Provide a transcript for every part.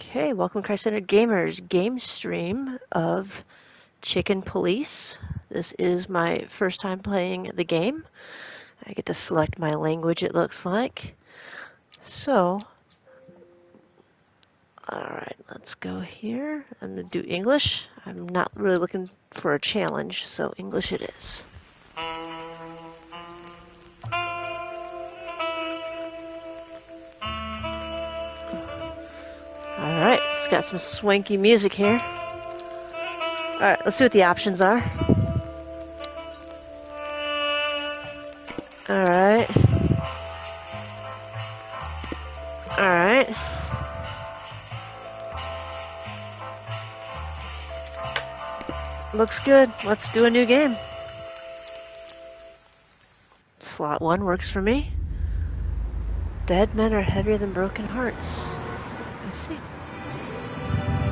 Okay, welcome to Christ-Centered Gamers game stream of Chicken Police. This is my first time playing the game. I get to select my language, it looks like. So, alright, let's go here. I'm going to do English. I'm not really looking for a challenge, so English it is. Alright, it's got some swanky music here. Alright, let's see what the options are. Alright. Alright. Looks good. Let's do a new game. Slot 1 works for me. Dead men are heavier than broken hearts. I see.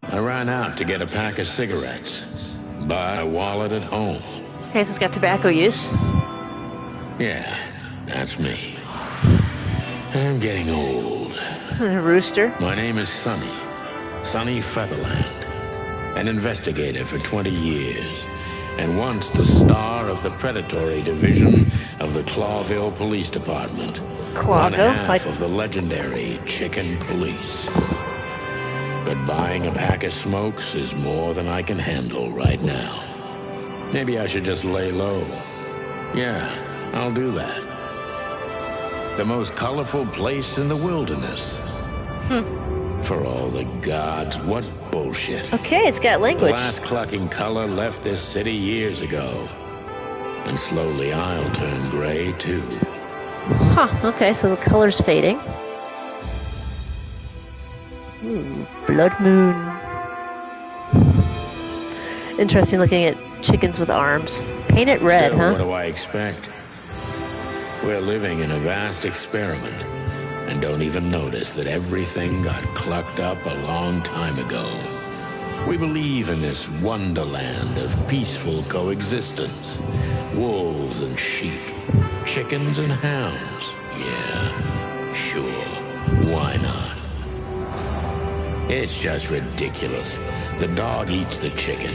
I ran out to get a pack of cigarettes. Buy a wallet at home. Okay, so it's got tobacco use. Yeah, that's me. I'm getting old. Rooster. My name is Sonny. Sonny Featherland. An investigator for 20 years. And once the star of the predatory division of the Clawville Police Department. Clawville? One half of the legendary Chicken Police. But buying a pack of smokes is more than I can handle right now. Maybe I should just lay low. Yeah, I'll do that. The most colorful place in the wilderness. For all the gods, what bullshit. Okay, it's got language. The last clucking color left this city years ago. And slowly I'll turn gray too. Huh, okay, so the color's fading. Blood moon. Interesting looking at chickens with arms. Paint it red, Still, huh? what do I expect? We're living in a vast experiment, and don't even notice that everything got clucked up a long time ago. We believe in this wonderland of peaceful coexistence. Wolves and sheep, chickens and hounds. Yeah, sure, why not? It's just ridiculous. The dog eats the chicken.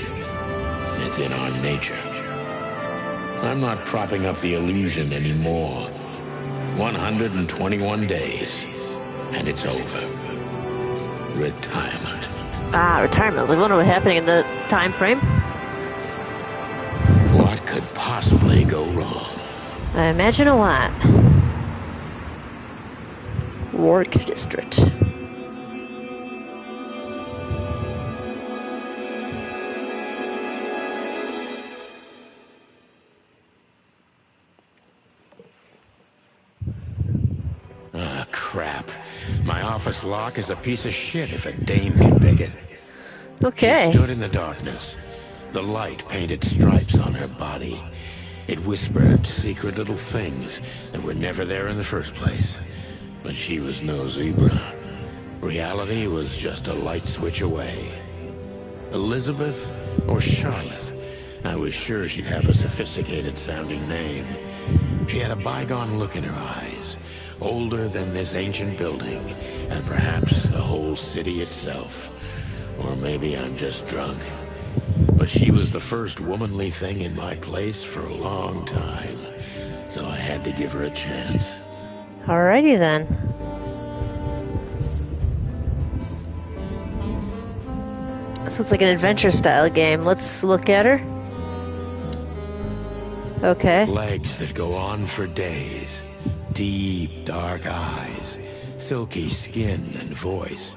It's in our nature. I'm not propping up the illusion anymore. 121 days, and it's over. Retirement. Ah, retirement. I was like, wondering what happened in the time frame. What could possibly go wrong? I imagine a lot. Warwick District. Ah, crap. My office lock is a piece of shit if a dame can pick it. Okay. She stood in the darkness. The light painted stripes on her body. It whispered secret little things that were never there in the first place. But she was no zebra. Reality was just a light switch away. Elizabeth or Charlotte? I was sure she'd have a sophisticated-sounding name. She had a bygone look in her eyes, older than this ancient building, and perhaps the whole city itself. Or maybe I'm just drunk. But she was the first womanly thing in my place for a long time, so I had to give her a chance. Alrighty then. So it's like an adventure-style game. Let's look at her. Okay. Legs that go on for days. Deep, dark eyes. Silky skin and voice.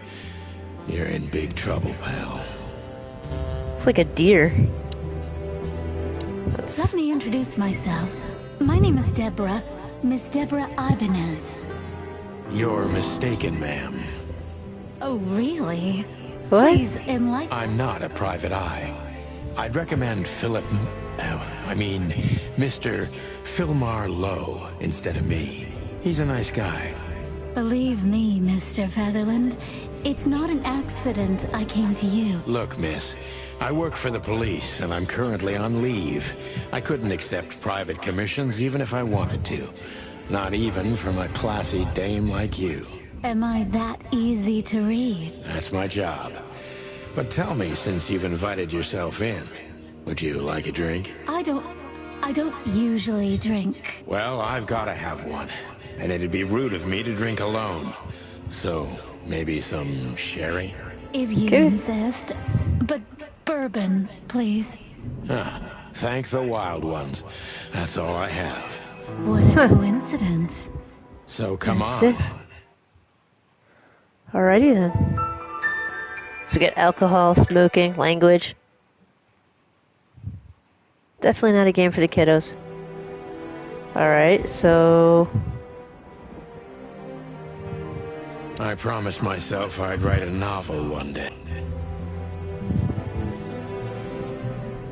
You're in big trouble, pal. It's like a deer. Let me introduce myself. My name is Deborah. Miss Deborah Ibanez. You're mistaken, ma'am. Oh, really? What? Please enlighten. I'm not a private eye. I'd recommend Mr. Philmar Lowe instead of me. He's a nice guy. Believe me, Mr. Featherland, it's not an accident I came to you. Look, miss, I work for the police, and I'm currently on leave. I couldn't accept private commissions even if I wanted to. Not even from a classy dame like you. Am I that easy to read? That's my job. But tell me, since you've invited yourself in, would you like a drink? I don't usually drink. Well, I've got to have one. And it'd be rude of me to drink alone. So, maybe some sherry? If you Okay. insist. But bourbon, please. Ah, thank the wild ones. That's all I have. What a coincidence. So come That's on. it. Alrighty then. So we get alcohol, smoking, language. Definitely not a game for the kiddos. Alright, so... I promised myself I'd write a novel one day.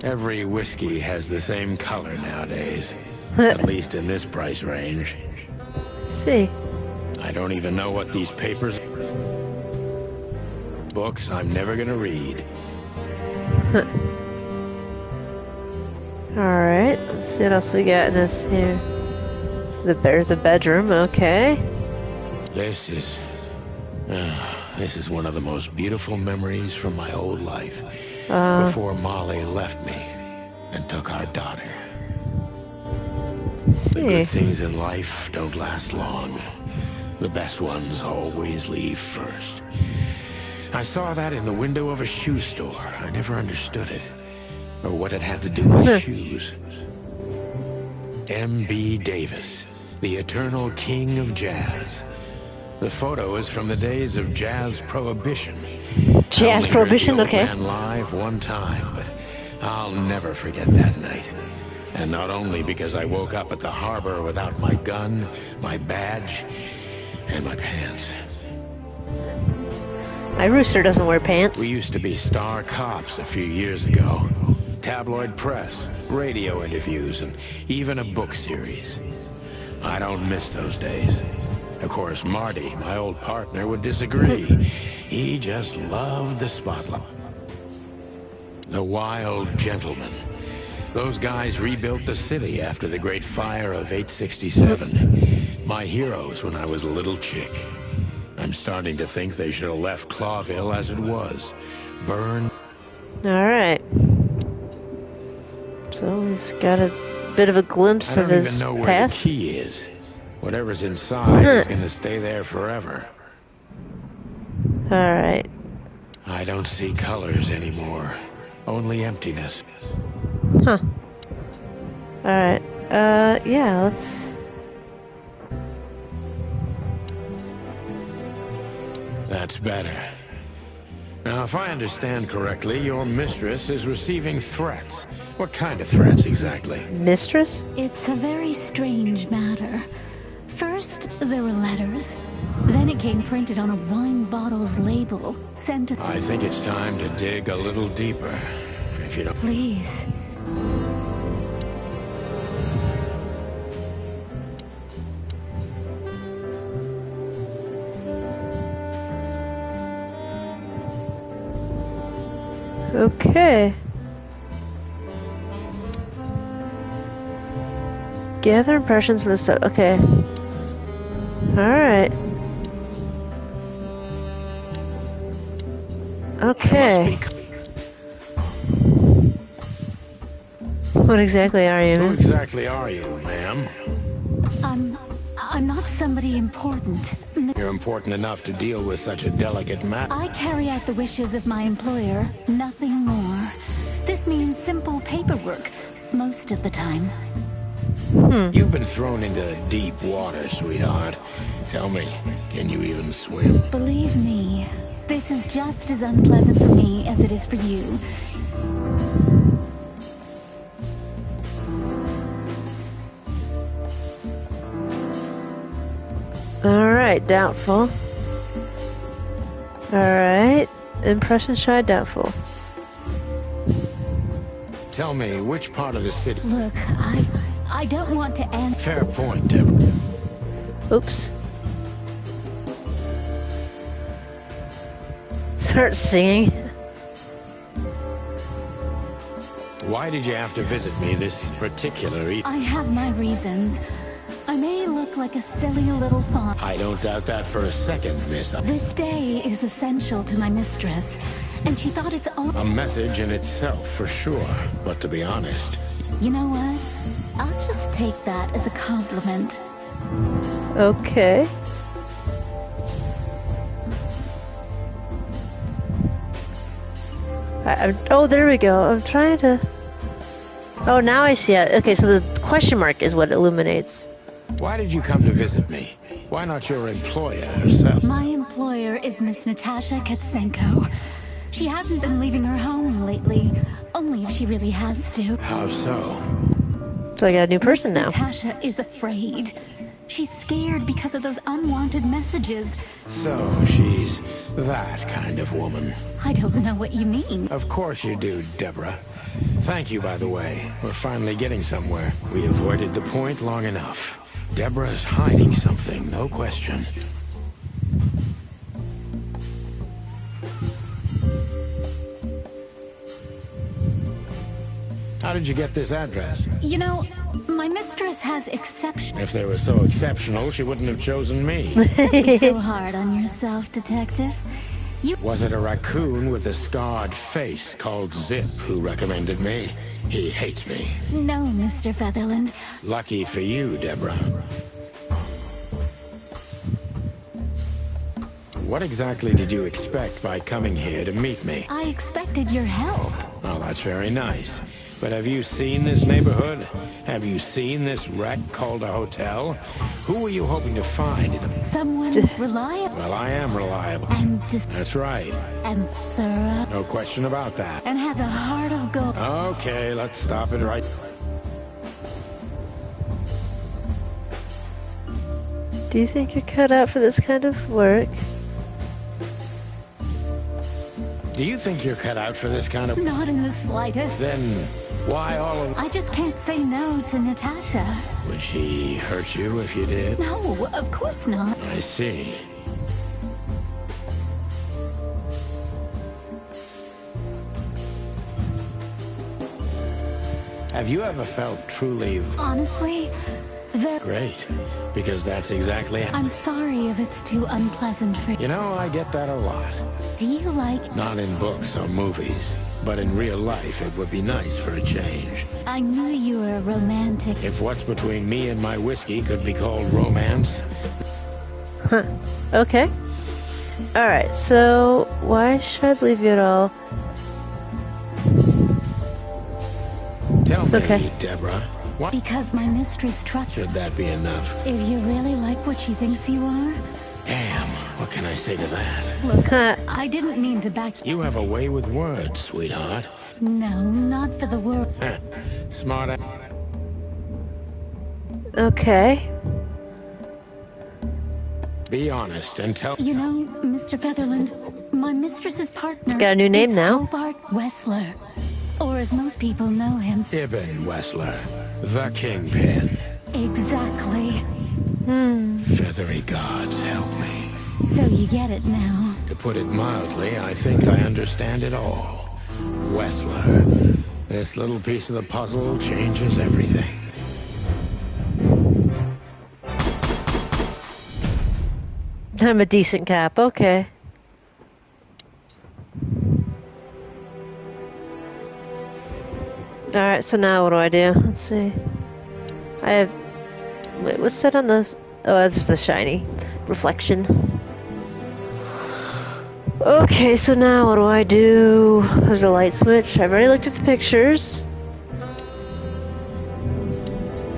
Every whiskey has the same color nowadays. At least in this price range. see. I don't even know what these papers... Books I'm never gonna read. Alright, let's see what else we got in this here. There's a bedroom, okay. This is one of the most beautiful memories from my old life. Before Molly left me and took our daughter. The good See. things in life don't last long. The best ones always leave first. I saw that in the window of a shoe store. I never understood it. Or what it had to do with shoes. M.B. Davis, the eternal king of jazz. The photo is from the days of jazz prohibition. Jazz I only heard prohibition, the old okay. man live one time, but I'll never forget that night. And not only because I woke up at the harbor without my gun, my badge, and my pants. My rooster doesn't wear pants. We used to be star cops a few years ago. Tabloid press, radio interviews, and even a book series. I don't miss those days. Of course, Marty, my old partner, would disagree. He just loved the spotlight. The wild gentleman. Those guys rebuilt the city after the Great Fire of 867. My heroes when I was a little chick. I'm starting to think they should have left Clawville as it was. Burned. Alright. So he's got a bit of a glimpse I of don't his even know where past. the key is. Whatever's inside is gonna stay there forever. Alright. I don't see colors anymore. Only emptiness. Huh. Alright. Yeah, let's... That's better. Now, if I understand correctly, your mistress is receiving threats. What kind of threats exactly? Mistress? It's a very strange matter. First, there were letters. Then it came printed on a wine bottle's label, sent to... I think it's time to dig a little deeper. If you don't... Please. Okay. Gather impressions from the stuff. Okay. Alright. Okay. What exactly are you? Who exactly are you, ma'am? I'm not somebody important. You're important enough to deal with such a delicate matter. I carry out the wishes of my employer, nothing more. This means simple paperwork, most of the time. You've been thrown into deep water, sweetheart. Tell me, can you even swim? Believe me, this is just as unpleasant for me as it is for you. Alright, doubtful. Alright. Impressions tried, doubtful. Tell me, which part of the city... Look, I don't want to end... Fair point, Deborah. Oops. Start singing. Why did you have to visit me this particular evening? I have my reasons. I'm may look like a silly little fawn. I don't doubt that for a second, miss. This day is essential to my mistress, and she thought it's only... A message in itself, for sure. But to be honest... You know what? I'll just take that as a compliment. Okay. Oh, there we go. I'm trying to... Oh, now I see it. Okay, so the question mark is what illuminates. Why did you come to visit me? Why not your employer herself? My employer is Miss Natasha Katsenko. She hasn't been leaving her home lately, only if she really has to. How so? So I got a new person now. Natasha is afraid. She's scared because of those unwanted messages. So, she's that kind of woman. I don't know what you mean. Of course you do, Deborah. Thank you, by the way. We're finally getting somewhere. We avoided the point long enough. Deborah's hiding something, no question. How did you get this address? You know, my mistress has exception. If they were so exceptional, she wouldn't have chosen me. Don't be so hard on yourself, detective. Was it a raccoon with a scarred face called Zip who recommended me? He hates me. No, Mr. Featherland. Lucky for you, Deborah. What exactly did you expect by coming here to meet me? I expected your help. Well, that's very nice. But have you seen this neighborhood? Have you seen this wreck called a hotel? Who were you hoping to find in a... Someone reliable. Well, I am reliable. And just... That's right. And thorough. No question about that. And has a heart of gold. Okay, let's stop it right... Do you think you're cut out for this kind of work? Do you think you're cut out for this kind of... Not in the slightest. Then why all of... I just can't say no to Natasha. Would she hurt you if you did? No, of course not. I see. Have you ever felt truly... Honestly, Great, because that's exactly... I'm sorry if it's too unpleasant for you. You know, I get that a lot. Do you like... Not in books or movies, but in real life it would be nice for a change. I knew you were romantic. If what's between me and my whiskey could be called romance... Huh. Okay. Alright, so why should I believe you at all? Tell me, Okay. Deborah, what... Because my mistress trusts... Should that be enough? If you really like what she thinks you are... Damn, what can I say to that? Look, Huh. I didn't mean to back you. You have a way with words, sweetheart. No, not for the world. Smart. Okay. Be honest and tell... You know, Mr. Featherland, my mistress's partner... Got a new name is now. Hobart Wessler. Or as most people know him. Ibn Wessler, the Kingpin. Exactly. Feathery gods help me. So you get it now. To put it mildly, I think I understand it all. Wessler. This little piece of the puzzle changes everything. I'm a decent cop, okay. Alright, so now what do I do? Let's see. I have... Wait, what's that on this? Oh, that's the shiny reflection. Okay, so now what do I do? There's a light switch. I've already looked at the pictures.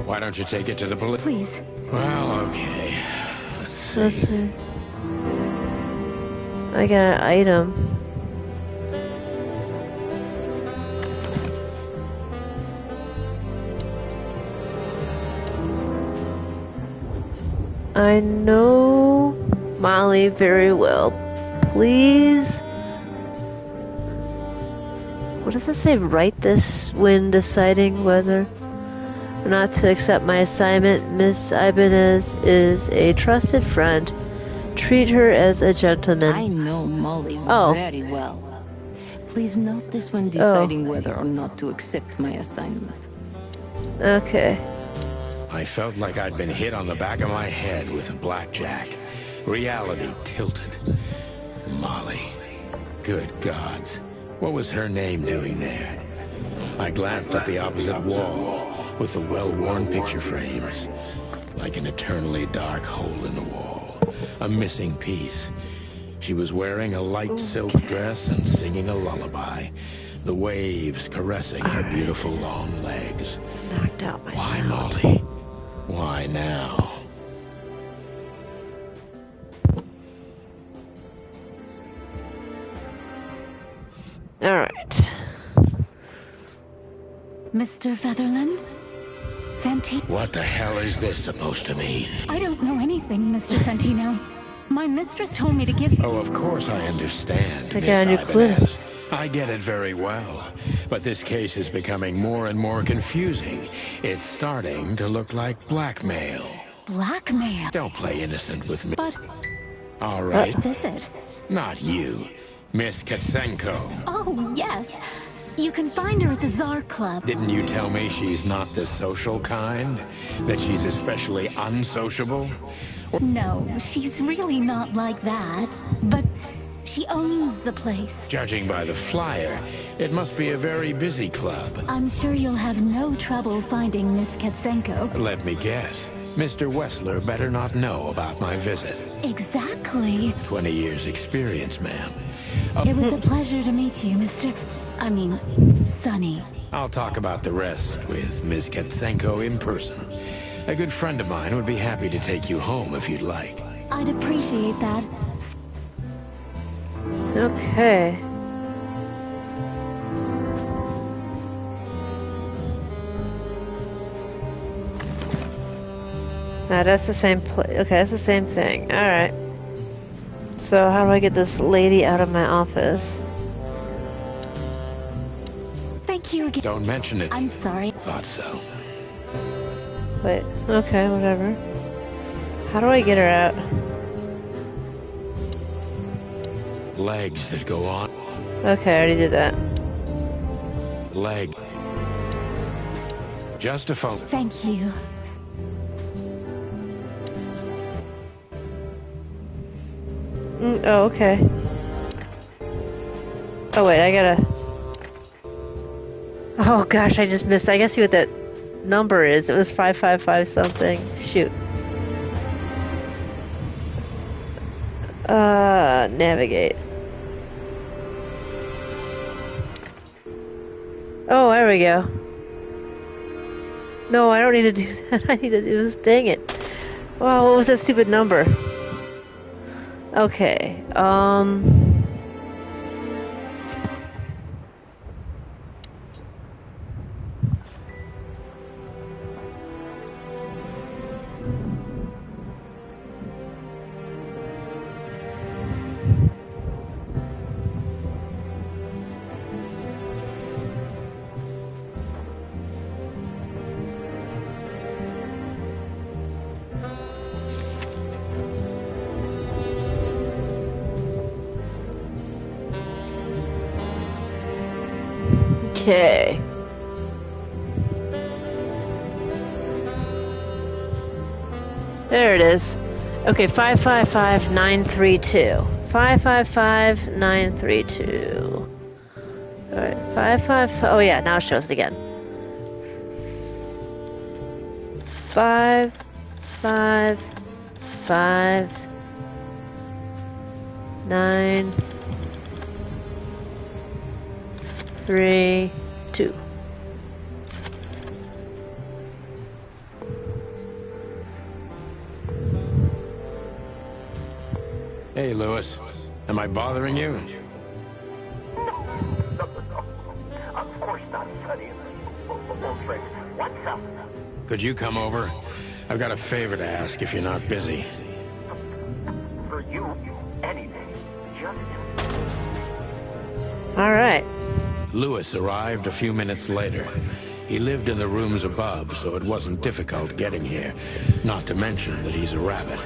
Why don't you take it to the police? Please. Well, okay. Let's see. I got an item. I know Molly very well. Please. What does it say? Write this when deciding whether or not to accept my assignment. Miss Ibanez is a trusted friend. Treat her as a gentleman. I know Molly Oh. very well. Please note this when deciding whether or not to accept my assignment. Okay. I felt like I'd been hit on the back of my head with a blackjack. Reality tilted. Molly. Good gods. What was her name doing there? I glanced at the opposite wall with the well-worn picture frames. Like an eternally dark hole in the wall. A missing piece. She was wearing a light silk dress and singing a lullaby. The waves caressing her beautiful long legs. Knocked out myself. Why, Molly? Why now? All right. Mr. Featherland? Santino? What the hell is this supposed to mean? I don't know anything, Mr. Santino. My mistress told me to give you... Oh, of course I understand, I Miss got a new clue. Ibanez. I get it very well. But this case is becoming more and more confusing. It's starting to look like blackmail. Blackmail? Don't play innocent with me. But... All right. Visit? Not you. Miss Katsenko. Oh, yes. You can find her at the Tsar Club. Didn't you tell me she's not the social kind? That she's especially unsociable? No, she's really not like that. But she owns the place. Judging by the flyer, it must be a very busy club. I'm sure you'll have no trouble finding Miss Katsenko. Let me guess. Mr. Wessler better not know about my visit. Exactly. 20 years experience, ma'am. It was a pleasure to meet you, Sonny. I'll talk about the rest with Ms. Katsenko in person. A good friend of mine would be happy to take you home if you'd like. I'd appreciate that. Okay. That's the same place. Okay, that's the same thing. Alright. So, how do I get this lady out of my office? Thank you again. Don't mention it. I'm sorry. Thought so. Wait, okay, whatever. How do I get her out? Legs that go on. Okay, I already did that. Leg. Just a phone. Thank you. Oh, okay. Oh, wait, I gotta... Oh, gosh, I just missed. I guess see what that number is. It was 555 something. Shoot. Navigate. Oh, there we go. No, I don't need to do that. I need to do this. Dang it. Wow, what was that stupid number? Okay, okay. There it is. Okay, 555932. 555932. Alright, 55. Oh, yeah, now it shows it again. 555932. Hey, Lewis. Am I bothering you? No. Of course not, Sonny. Old friend, what's up? Could you come over? I've got a favor to ask if you're not busy. For you, anything. Just... Alright. Lewis arrived a few minutes later. He lived in the rooms above, so it wasn't difficult getting here. Not to mention that he's a rabbit.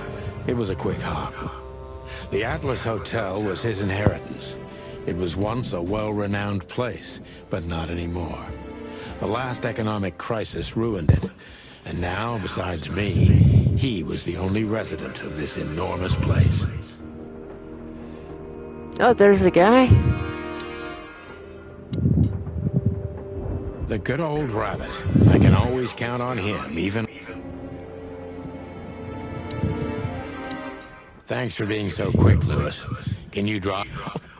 It was a quick hop. The Atlas Hotel was his inheritance. It was once a well-renowned place, but not anymore. The last economic crisis ruined it, And now, besides me, he was the only resident of this enormous place. Oh, there's the guy. The good old rabbit. I can always count on him, even... Thanks for being so quick, Lewis. Can you drop...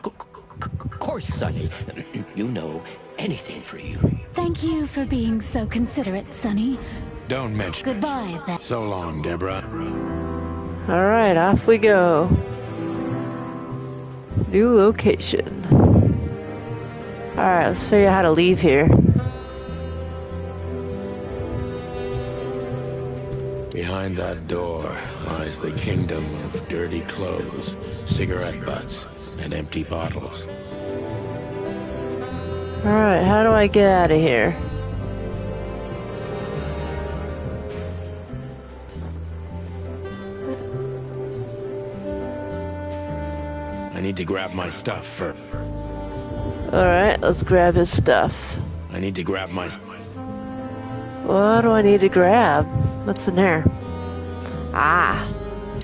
Of course, Sonny. You know, anything for you. Thank you for being so considerate, Sonny. Don't mention... Goodbye, then. So long, Deborah. Alright, off we go. New location. Alright, let's figure out how to leave here. Behind that door lies the kingdom of dirty clothes, cigarette butts, and empty bottles. Alright, how do I get out of here? I need to grab my stuff first. Alright, let's grab his stuff. I need to grab my... What do I need to grab? What's in there? Ah.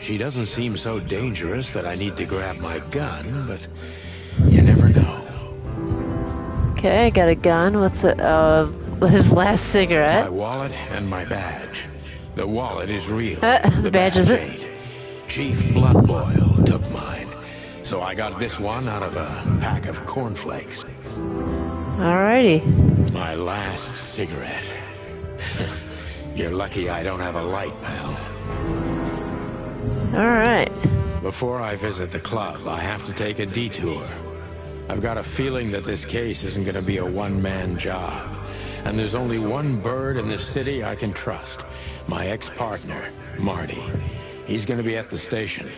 She doesn't seem so dangerous that I need to grab my gun, but you never know. Okay, I got a gun. What's it? His last My cigarette. wallet and my badge. The wallet is real. The badge isn't. ain't. Chief Blood Boil took mine, so I got this one out of a pack of cornflakes. Alrighty. My last cigarette. You're lucky I don't have a light, pal. Alright. Before I visit the club, I have to take a detour. I've got a feeling that this case isn't going to be a one-man job. And there's only one bird in this city I can trust. My ex-partner, Marty. He's going to be at the station.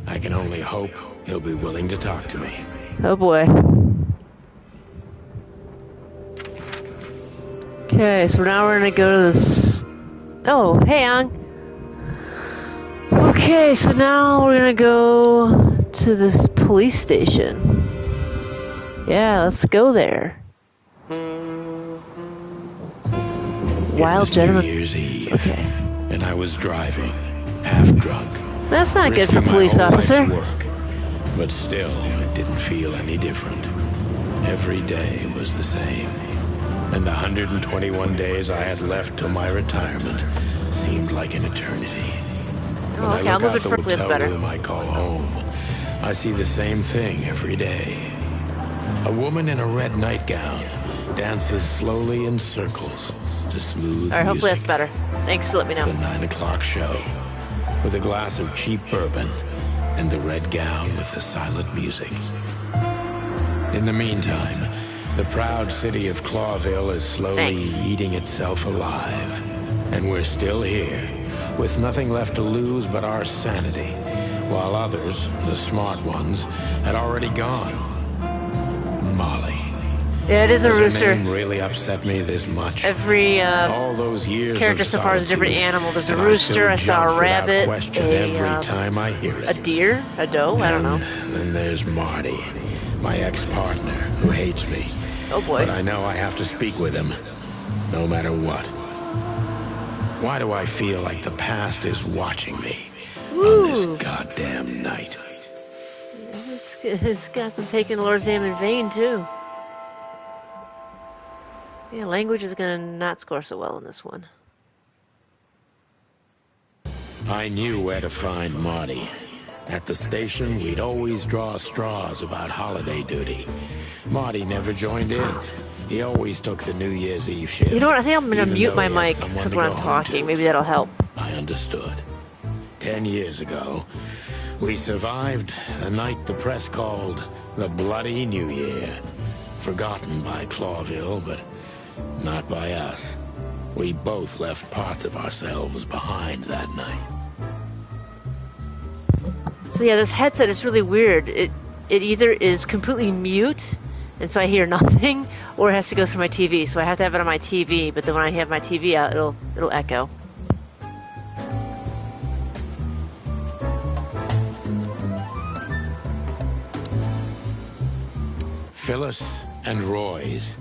I can only hope he'll be willing to talk to me. Oh boy. Okay, so now we're gonna go to this. Oh, hey, Ang. Okay, so now we're gonna go to this police station. Yeah, let's go there. Wild It was gentleman. New Year's Eve, Okay. and I was driving, half drunk. That's not good for risking my police whole life's officer. work. But still, it didn't feel any different. Every day was the same. And the 121 days I had left till my retirement seemed like an eternity. When Oh, okay, I I'll look move out it the vertically, it's hotel better. room I call home, I see the same thing every day. A woman in a red nightgown dances slowly in circles to smooth Alright, hopefully that's music. better. Thanks for letting me The know. 9 o'clock show, with a glass of cheap bourbon and the red gown with the silent music. In the meantime, the proud city of Clawville is slowly Thanks. eating itself alive. And we're still here, with nothing left to lose but our sanity, while others, the smart ones, had already gone. Molly. Yeah, it is a Does her rooster. name really upset me this much? Every All those years character of so far is a different solitude, animal. There's a and I rooster, still I saw a jump without rabbit, question a, every time I hear a it. deer, a doe, I don't know. And then there's Marty, my ex-partner, who hates me. Oh boy. But I know I have to speak with him, no matter what. Why do I feel like the past is watching me on Ooh. this goddamn night? It's got some taking the Lord's name in vain, too. Yeah, language is gonna not score so well in this one. I knew where to find Marty. At the station, we'd always draw straws about holiday duty. Marty never joined in. He always took the New Year's Eve shift. You know what? I think I'm gonna even mute though my he had mic someone so to when go I'm home talking. to. Maybe that'll help. I understood. 10 years ago, we survived the night the press called the Bloody New Year. Forgotten by Clawville, but not by us. We both left parts of ourselves behind that night. So yeah, this headset is really weird. It either is completely mute, and so I hear nothing, or it has to go through my TV. So I have to have it on my TV. But then when I have my TV out, it'll echo. Phyllis and Roy's.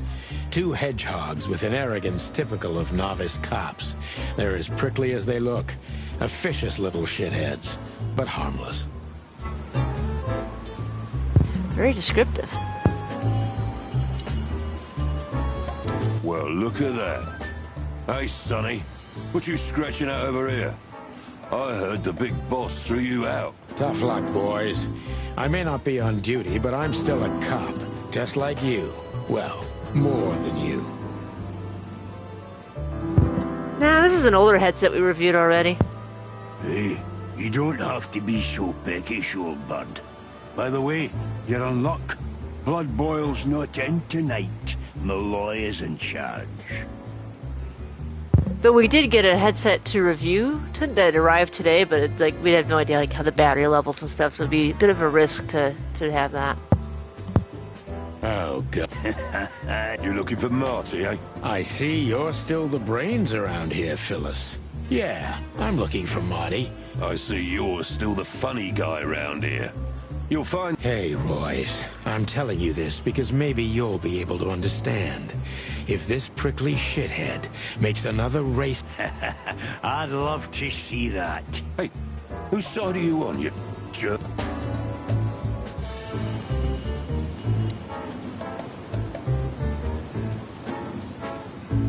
Two hedgehogs with an arrogance typical of novice cops. They're as prickly as they look. Officious little shitheads, but harmless. Very descriptive. Well, look at that. Hey, Sonny, what you scratching out over here? I heard the big boss threw you out. Tough luck, boys. I may not be on duty, but I'm still a cop, just like you. Well, more than you. Nah, this is an older headset we reviewed already. Hey, you don't have to be so peckish, old bud. By the way, you're on luck. Blood Boil's not in tonight. Malloy is in charge. Though we did get a headset to review that arrived today, but it's like we have no idea like how the battery levels and stuff, so it'd be a bit of a risk to have that. Oh, God. You're looking for Marty, eh? I see you're still the brains around here, Phyllis. Yeah, I'm looking for Marty. I see you're still the funny guy around here. You'll find... Hey, Royce, I'm telling you this because maybe you'll be able to understand. If this prickly shithead makes another race... I'd love to see that. Hey, whose side are you on, you jerk?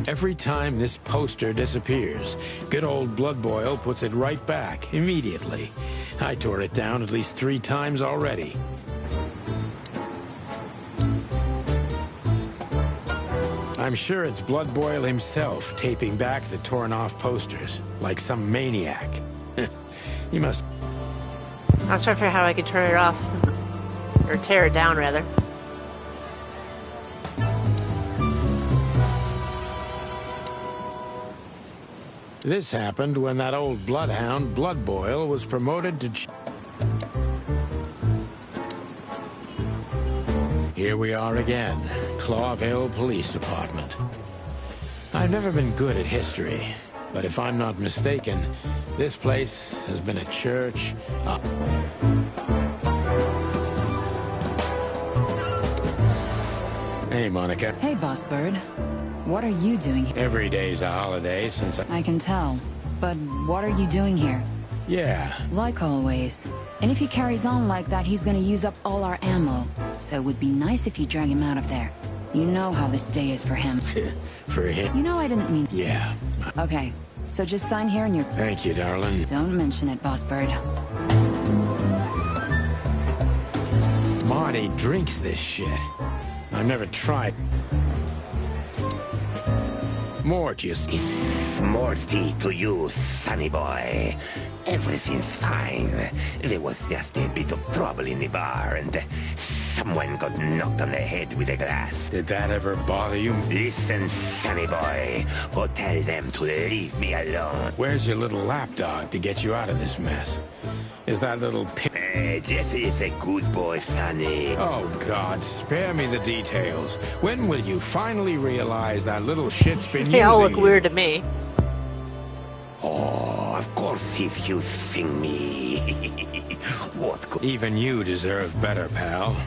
Every time this poster disappears, good old Blood Boil puts it right back, immediately. I tore it down at least 3 times already. I'm sure it's Blood Boil himself taping back the torn-off posters, like some maniac. He must... I was trying to figure out how I could turn it off. Or tear it down, rather. This happened when that old bloodhound, Blood Boil, was promoted to... Here we are again, Clawville Police Department. I've never been good at history, but if I'm not mistaken, this place has been a church... Hey, Monica. Hey, Boss Bird. What are you doing here? Every day's a holiday since I can tell. But what are you doing here? Yeah. Like always. And if he carries on like that, he's gonna use up all our ammo. So it would be nice if you drag him out of there. You know how this day is for him. For him? You know I didn't mean... Yeah. Okay. So just sign here and you're... Thank you, darling. Don't mention it, Boss Bird. Marty drinks this shit. I've never tried... Mort, you see. Morty to you, sonny boy. Everything's fine. There was just a bit of trouble in the bar, and someone got knocked on the head with a glass. Did that ever bother you? Listen, sonny boy. Go tell them to leave me alone. Where's your little lapdog to get you out of this mess? Is that little Jeffy is a good boy, sonny. Oh, God, spare me the details. When will you finally realize that little shit's been They using all look you? weird to me. Oh, of course, if you sing me. What could... Even you deserve better, pal.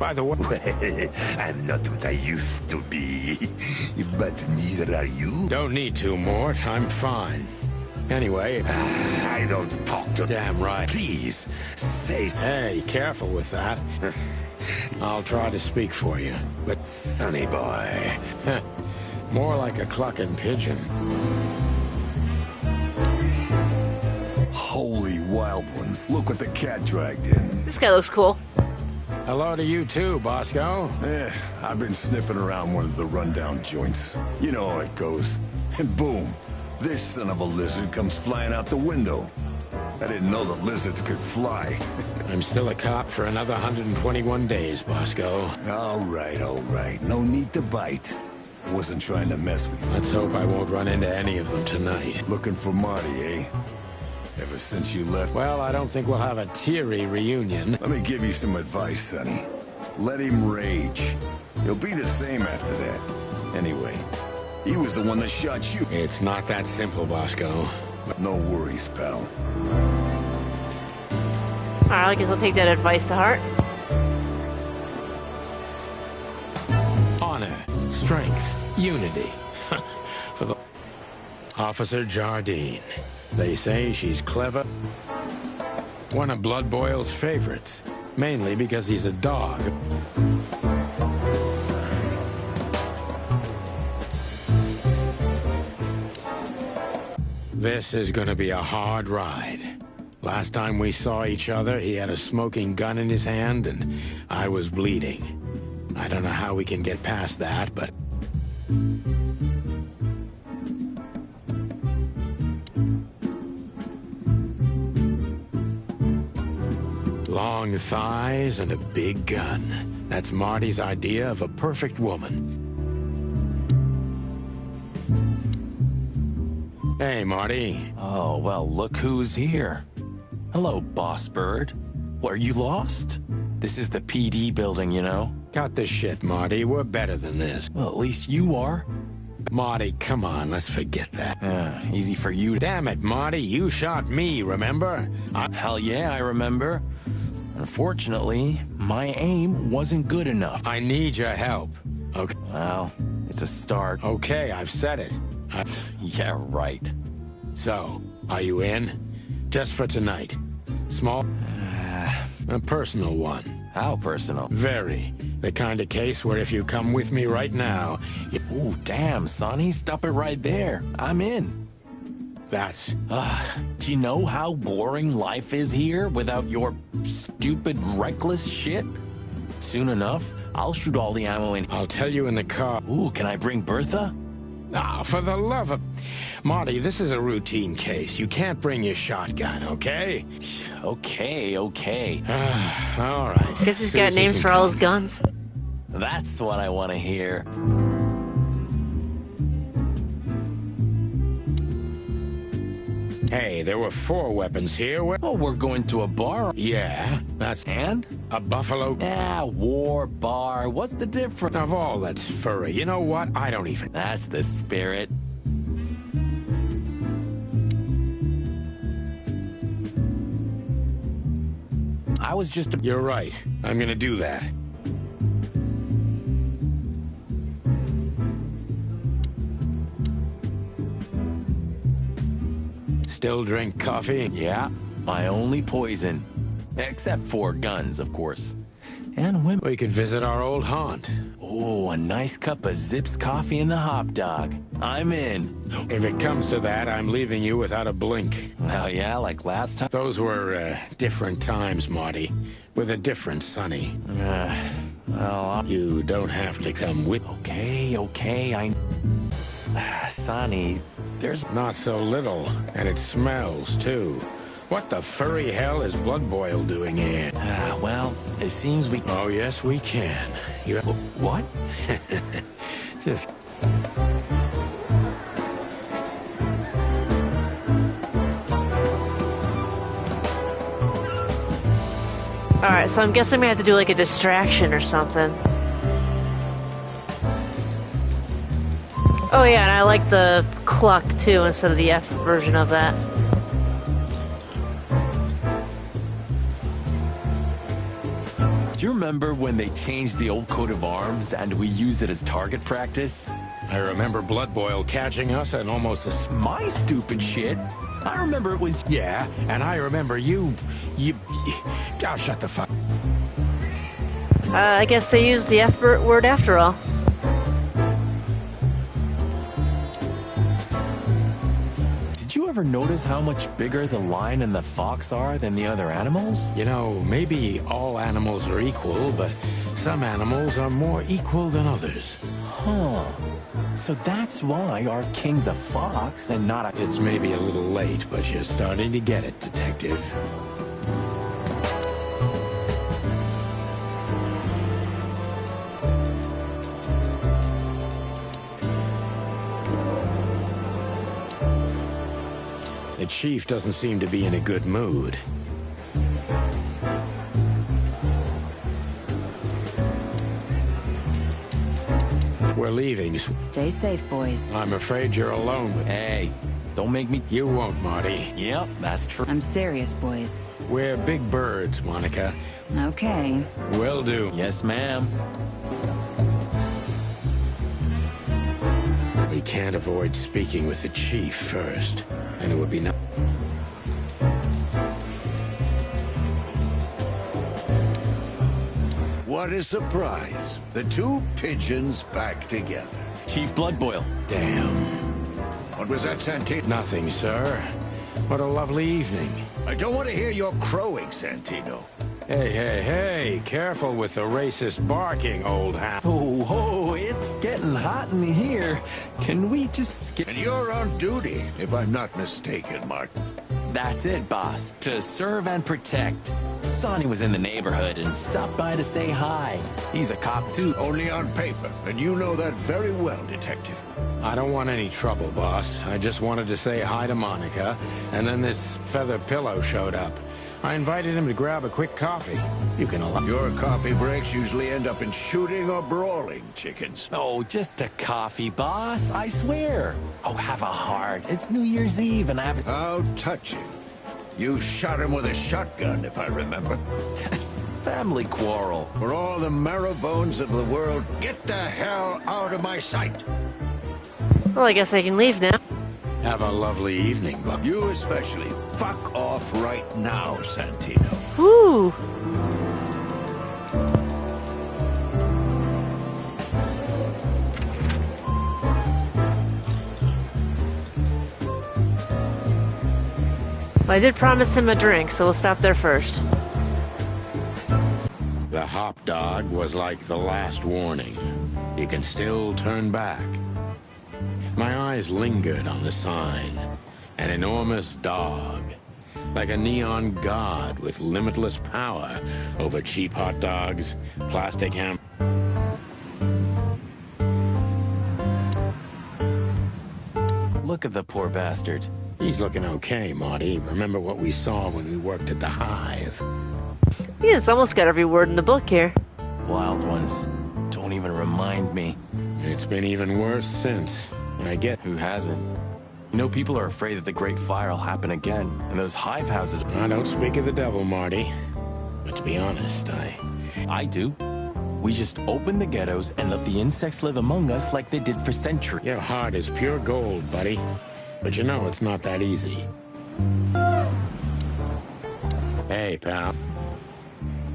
By the way... Well, I'm not what I used to be. But neither are you. Don't need to, Mort. I'm fine. Anyway... I don't talk to... Damn right. Please, say... Hey, careful with that. I'll try to speak for you, but... Sonny boy. More like a clucking pigeon. Holy wild ones, look what the cat dragged in. This guy looks cool. Hello to you too, Bosco. I've been sniffing around one of the rundown joints. You know how it goes. And boom, this son of a lizard comes flying out the window. I didn't know that lizards could fly. I'm still a cop for another 121 days, Bosco. All right. No need to bite. Wasn't trying to mess with you. Let's hope I won't run into any of them tonight. Looking for Marty, eh? Ever since you left... Well, I don't think we'll have a teary reunion. Let me give you some advice, Sonny. Let him rage. He'll be the same after that. Anyway, he was the one that shot you. It's not that simple, Bosco. No worries, pal. Alright, I guess I'll take that advice to heart. strength, unity. For the Officer Jardine. They say she's clever. One of Blood Boyle's favorites, mainly because he's a dog. This is gonna be a hard ride. Last time we saw each other, he had a smoking gun in his hand, and I was bleeding. I don't know how we can get past that, but... Long thighs and a big gun. That's Marty's idea of a perfect woman. Hey, Marty. Oh, well, look who's here. Hello, Boss Bird. What, are you lost? This is the PD building, you know? Cut the shit, Marty. We're better than this. Well, at least you are. Marty, come on, let's forget that. Easy for you. Damn it, Marty, you shot me, remember? Hell yeah, I remember. Unfortunately, my aim wasn't good enough. I need your help. Okay. Well, it's a start. Okay, I've said it. Yeah, right. So, are you in? Just for tonight. Small? A personal one. How personal? Very. The kind of case where if you come with me right now... Ooh, damn, Sonny, stop it right there. I'm in. That's... Do you know how boring life is here without your stupid, reckless shit? Soon enough, I'll shoot all the ammo in. I'll tell you in the car. Ooh, can I bring Bertha? Ah, for the love of... Marty, this is a routine case. You can't bring your shotgun, okay? Okay. All right. Guess he's got names for all his guns. That's what I want to hear. Hey, there were 4 weapons here. Oh, we're going to a bar. Yeah, that's... And? A buffalo... War, bar, what's the difference? Of all that's furry, you know what? I don't even... That's the spirit. I was just... You're right. I'm gonna do that. Still drink coffee? Yeah, my only poison. Except for guns, of course. And women. We could visit our old haunt. Oh, a nice cup of Zips coffee and the hot dog. I'm in. If it comes to that, I'm leaving you without a blink. Oh, yeah, like last time? Those were, different times, Marty. With a different Sonny. Well, You don't have to come with... Okay, Sonny, there's... Not so little, and it smells, too. What the furry hell is Blood Boyle doing here? Well, it seems we... Oh, yes, we can. You... What? Just... Alright, so I'm guessing we have to do like a distraction or something. Oh yeah, and I like the cluck too instead of the F version of that. Do you remember when they changed the old coat of arms and we used it as target practice? I remember Blood Boyle catching us and almost a... My stupid shit. I remember it was... Yeah, and I remember you... God, shut the fuck... I guess they used the F word after all. Did you ever notice how much bigger the lion and the fox are than the other animals? You know, maybe all animals are equal, but some animals are more equal than others. Huh. So that's why our king's a fox and not a... It's maybe a little late, but you're starting to get it, Detective. The chief doesn't seem to be in a good mood. We're leaving. Stay safe, boys. I'm afraid you're alone with... Hey, don't make me... You won't, Marty. Yep, that's true. I'm serious, boys. We're big birds, Monica. Okay. Will do. Yes, ma'am. can't avoid speaking with the chief first, and it would be no... What a surprise. The two pigeons back together. Chief Bloodboil. Damn. What was that, Santino? Nothing, sir. What a lovely evening. I don't want to hear your crowing, Santino. Hey, hey, hey, careful with the racist barking, old hound. Oh, it's getting hot in here. Can we just skip? And you're on duty, if I'm not mistaken, Martin. That's it, boss. To serve and protect. Sonny was in the neighborhood and stopped by to say hi. He's a cop, too. Only on paper, and you know that very well, Detective. I don't want any trouble, boss. I just wanted to say hi to Monica, and then this feather pillow showed up. I invited him to grab a quick coffee. You can allow... Your coffee breaks usually end up in shooting or brawling, chickens. Oh, just a coffee, boss. I swear. Oh, have a heart. It's New Year's Eve and I have... How touching. You shot him with a shotgun, if I remember. Family quarrel. For all the marrow bones of the world, get the hell out of my sight. Well, I guess I can leave now. Have a lovely evening, Bob. You especially. Fuck off right now, Santino. Woo! Well, I did promise him a drink, so we'll stop there first. The hop dog was like the last warning. You can still turn back. My eyes lingered on the sign. An enormous dog. Like a neon god with limitless power over cheap hot dogs, plastic ham... Look at the poor bastard. He's looking okay, Marty. Remember what we saw when we worked at the Hive. He's almost got every word in the book here. Wild ones. Don't even remind me. It's been even worse since. I get... Who hasn't? You know, people are afraid that the Great Fire will happen again, and those hive houses... I don't speak of the devil, Marty. But to be honest, I do. We just open the ghettos and let the insects live among us like they did for centuries. Your heart is pure gold, buddy. But you know it's not that easy. Hey, pal.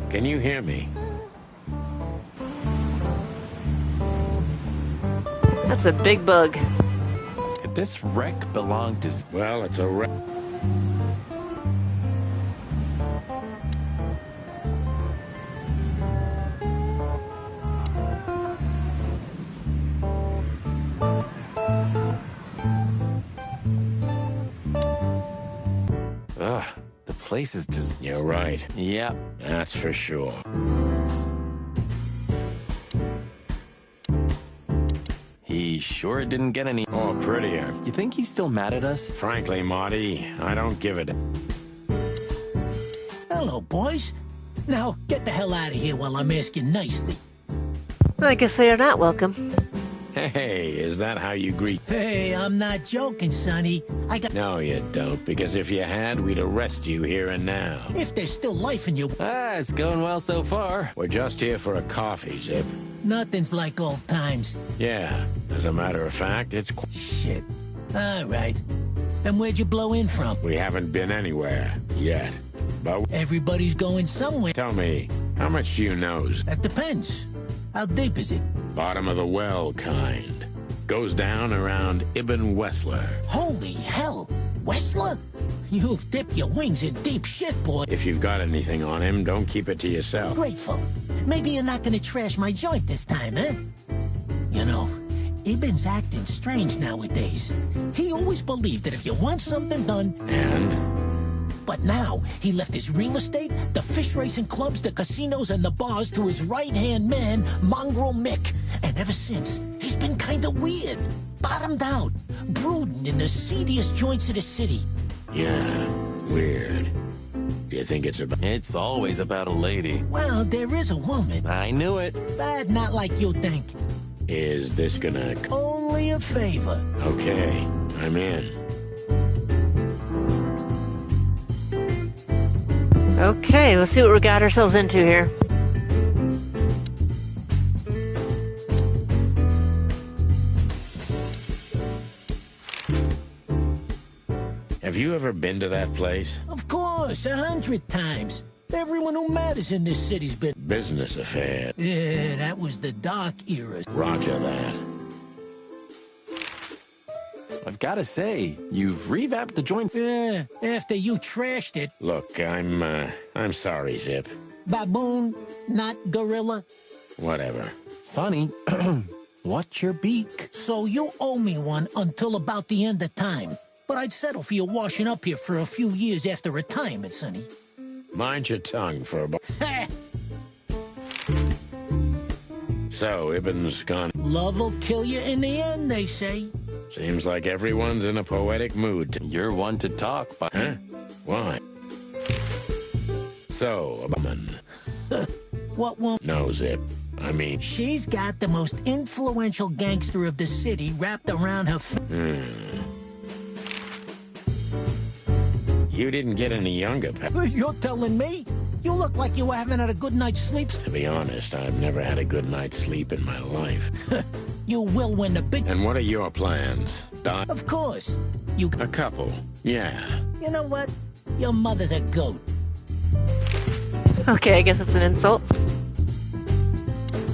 Can you hear me? That's a big bug. Could this wreck belong to... Well, it's a wreck. Ugh, the place is just... You're right. Yeah. That's for sure. He sure didn't get any... Or prettier. You think he's still mad at us? Frankly, Marty, I don't give it. Hello, boys. Now, get the hell out of here while I'm asking nicely. I guess they are not welcome. Hey, is that how you greet? Hey, I'm not joking, Sonny. I got... No, you don't, because if you had, we'd arrest you here and now. If there's still life in you... Ah, it's going well so far. We're just here for a coffee, Zip. Nothing's like old times. Yeah, as a matter of fact, it's... Shit. All right. And where'd you blow in from? We haven't been anywhere yet, but... Everybody's going somewhere. Tell me, how much do you know? That depends. How deep is it? Bottom of the well kind. Goes down around Ibn Wessler. Holy hell! Wessler? You've dipped your wings in deep shit, boy. If you've got anything on him, don't keep it to yourself. Grateful. Maybe you're not gonna trash my joint this time, eh? You know, Ibn's acting strange nowadays. He always believed that if you want something done... And? But now, he left his real estate, the fish racing clubs, the casinos, and the bars to his right-hand man, Mongrel Mick. And ever since, he's been kinda weird. Bottomed out. Brooding in the seediest joints of the city. Yeah, weird. Do you think it's about... It's always about a lady. Well, there is a woman. I knew it. But not like you think. Is this gonna... Only a favor. Okay, I'm in. Okay, let's see what we got ourselves into here. you ever been to that place? Of course, 100 times. Everyone who matters in this city's been... Business affair. Yeah, that was the dark era. Roger that. I've got to say, you've revamped the joint. Yeah, after you trashed it. Look, I'm sorry, Zip. Baboon, not gorilla. Whatever. Sonny, watch your beak. So you owe me one until about the end of time. But I'd settle for you washing up here for a few years after retirement, Sonny. Mind your tongue for a So, Ibn's gone. Love will kill you in the end, they say. Seems like everyone's in a poetic mood. You're one to talk, but... Huh? Why? So, a woman. What woman? No, Zip. I mean... She's got the most influential gangster of the city wrapped around her... You didn't get any younger, pal. You're telling me? You look like you haven't had a good night's sleep. To be honest, I've never had a good night's sleep in my life. You will when the big... And what are your plans? Die? Of course. You... A couple. Yeah. You know what? Your mother's a goat. Okay, I guess it's an insult.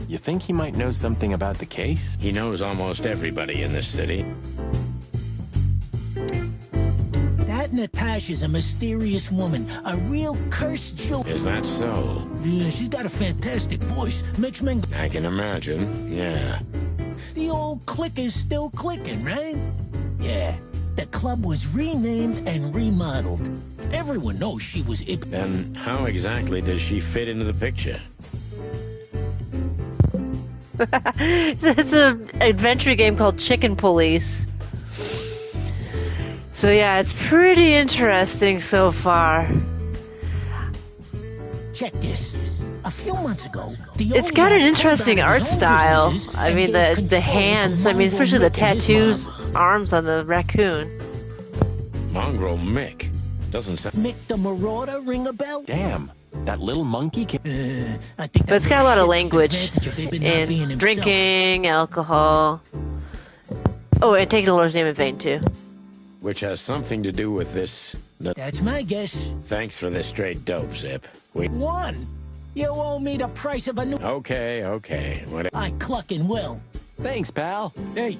You think he might know something about the case? He knows almost everybody in this city. That Natasha's a mysterious woman. A real cursed jewel. Is that so? Yeah, she's got a fantastic voice. Makes men... I can imagine, yeah. The old click is still clicking, right? Yeah. The club was renamed and remodeled. Everyone knows she was... Then how exactly does she fit into the picture? It's an adventure game called Chicken Police. So yeah, it's pretty interesting so far. Check this. A few months ago, it's got an interesting art style. I mean, the hands. I mean, especially the tattoos, arms on the raccoon. Mongrel Mick. Doesn't sound... Mick the Marauder ring a bell? Damn. That little monkey can... I think but it's got a lot of language in drinking, alcohol. Oh, and taking the Lord's name in vain, too. Which has something to do with this... That's my guess. Thanks for this straight dope, Zip. One! You owe me the price of a new... Okay. Whatever. I cluck and will. Thanks, pal. Hey,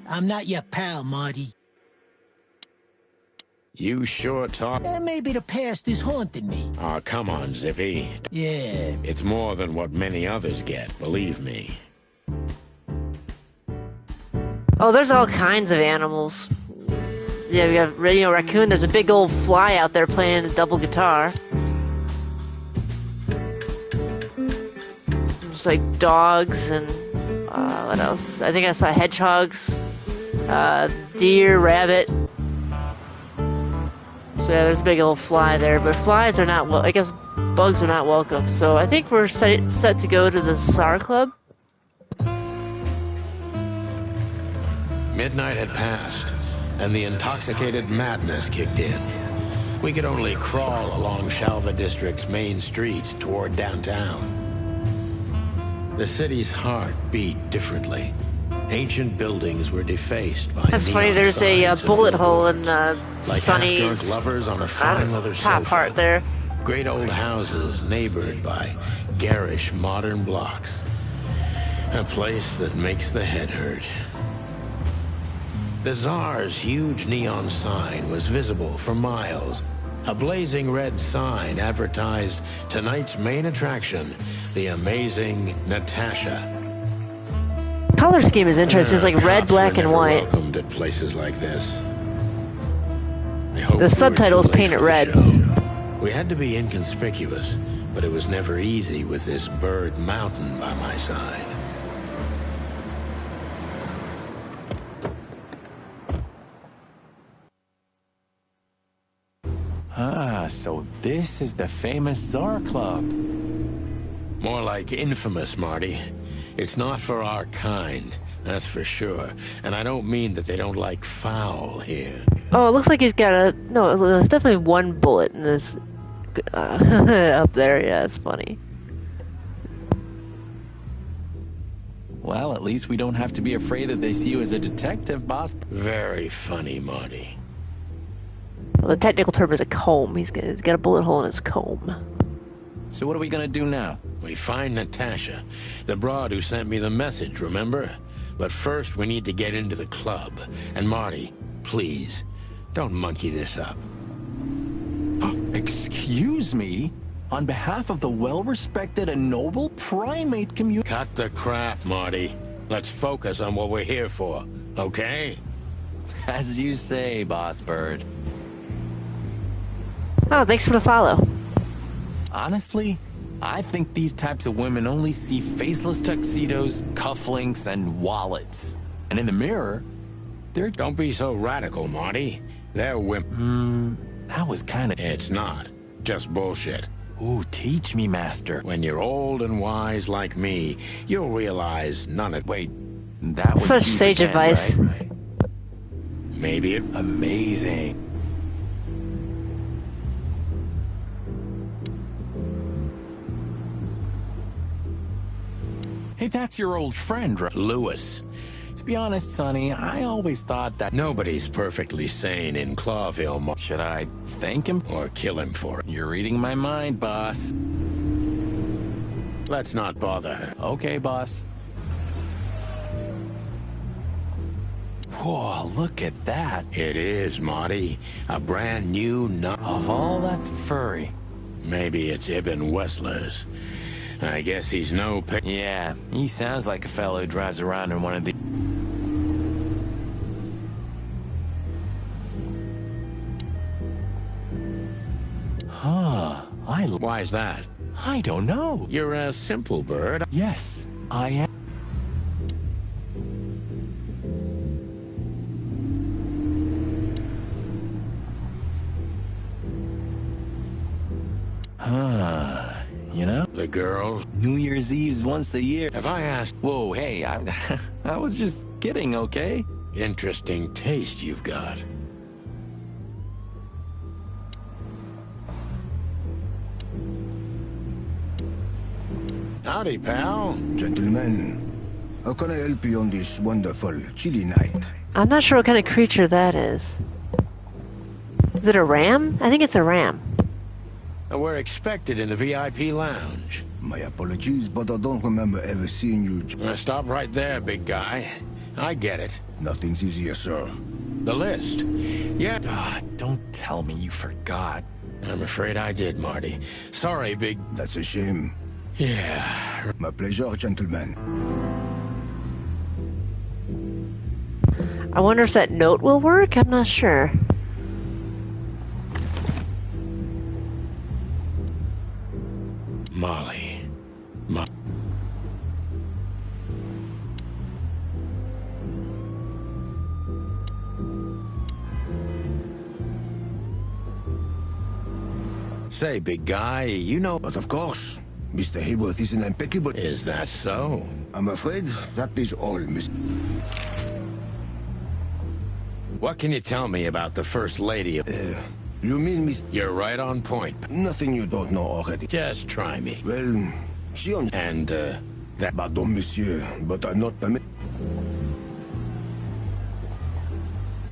I'm not your pal, Marty. You sure talk... Maybe the past is haunting me. Aw, come on, Zippy. Yeah. It's more than what many others get, believe me. Oh, there's all kinds of animals. Yeah, we have raccoon. There's a big old fly out there playing a double guitar. There's like dogs and what else? I think I saw hedgehogs, deer, rabbit. So yeah, there's a big old fly there, but flies are not I guess bugs are not welcome. So I think we're set to go to the SAR Club. Midnight had passed, and the intoxicated madness kicked in. We could only crawl along Shalva District's main street toward downtown. The city's heart beat differently. Ancient buildings were defaced by That's funny, there's a bullet hole in like Sonny's half-drunk lovers on a fine leather top sofa. part there. Great old houses neighbored by garish modern blocks. A place that makes the head hurt. The Tsar's huge neon sign was visible for miles. A blazing red sign advertised tonight's main attraction, the amazing Natasha. Color scheme is interesting. It's like red, black, and white. Welcomed at places like this. The subtitles paint it red. We had to be inconspicuous, but it was never easy with this bird mountain by my side. Ah, so this is the famous Tsar Club. More like infamous, Marty. It's not for our kind, that's for sure. And I don't mean that they don't like foul here. Oh, it looks like he's got a... No, there's definitely one bullet in this... up there. Yeah, it's funny. Well, at least we don't have to be afraid that they see you as a detective, boss. Very funny, Marty. Well, the technical term is a comb. He's got a bullet hole in his comb. So what are we gonna do now? We find Natasha, the broad who sent me the message, remember? But first, we need to get into the club. And Marty, please, don't monkey this up. Excuse me? On behalf of the well-respected and noble primate community... Cut the crap, Marty. Let's focus on what we're here for, okay? As you say, Boss Bird. Oh, thanks for the follow. Honestly, I think these types of women only see faceless tuxedos, cufflinks, and wallets. And in the mirror, they're... Don't be so radical, Marty. They're women. That was kind of... It's not. Just bullshit. Ooh, teach me, Master. When you're old and wise like me, you'll realize none of... Wait, that was... Such sage again, advice. Right? Maybe it... Amazing. Hey, that's your old friend, right? Lewis. To be honest, Sonny, I always thought that... Nobody's perfectly sane in Clawville. Should I thank him? Or kill him for it? You're reading my mind, boss. Let's not bother her. Okay, boss. Whoa, look at that. It is, Marty. A brand new Of all that's furry. Maybe it's Ibn Wessler's. I guess he's no... Yeah, he sounds like a fellow who drives around in one of the... Huh, Why's that? I don't know. You're a simple bird. Yes, I am. Huh, you know? The girl? New Year's Eve's once a year. Have I asked? Whoa, hey, I was just kidding, okay? Interesting taste you've got. Howdy, pal. Gentlemen, how can I help you on this wonderful, chilly night? I'm not sure what kind of creature that is. Is it a ram? I think it's a ram. We're expected in the VIP lounge. My apologies, but I don't remember ever seeing you... Stop right there, big guy. I get it. Nothing's easier, sir. The list. Yeah. Don't tell me you forgot. I'm afraid I did, Marty. Sorry, big... That's a shame. Yeah. My pleasure, gentlemen. I wonder if that note will work? I'm not sure. Molly. Say, big guy, you know... But of course, Mr. Hayworth is an impeccable... Is that so? I'm afraid that is all, Miss... What can you tell me about the First Lady of... You mean Miss... You're right on point. Nothing you don't know already. Just try me. Well, she on... And, that... Pardon, monsieur, but I'm not permit...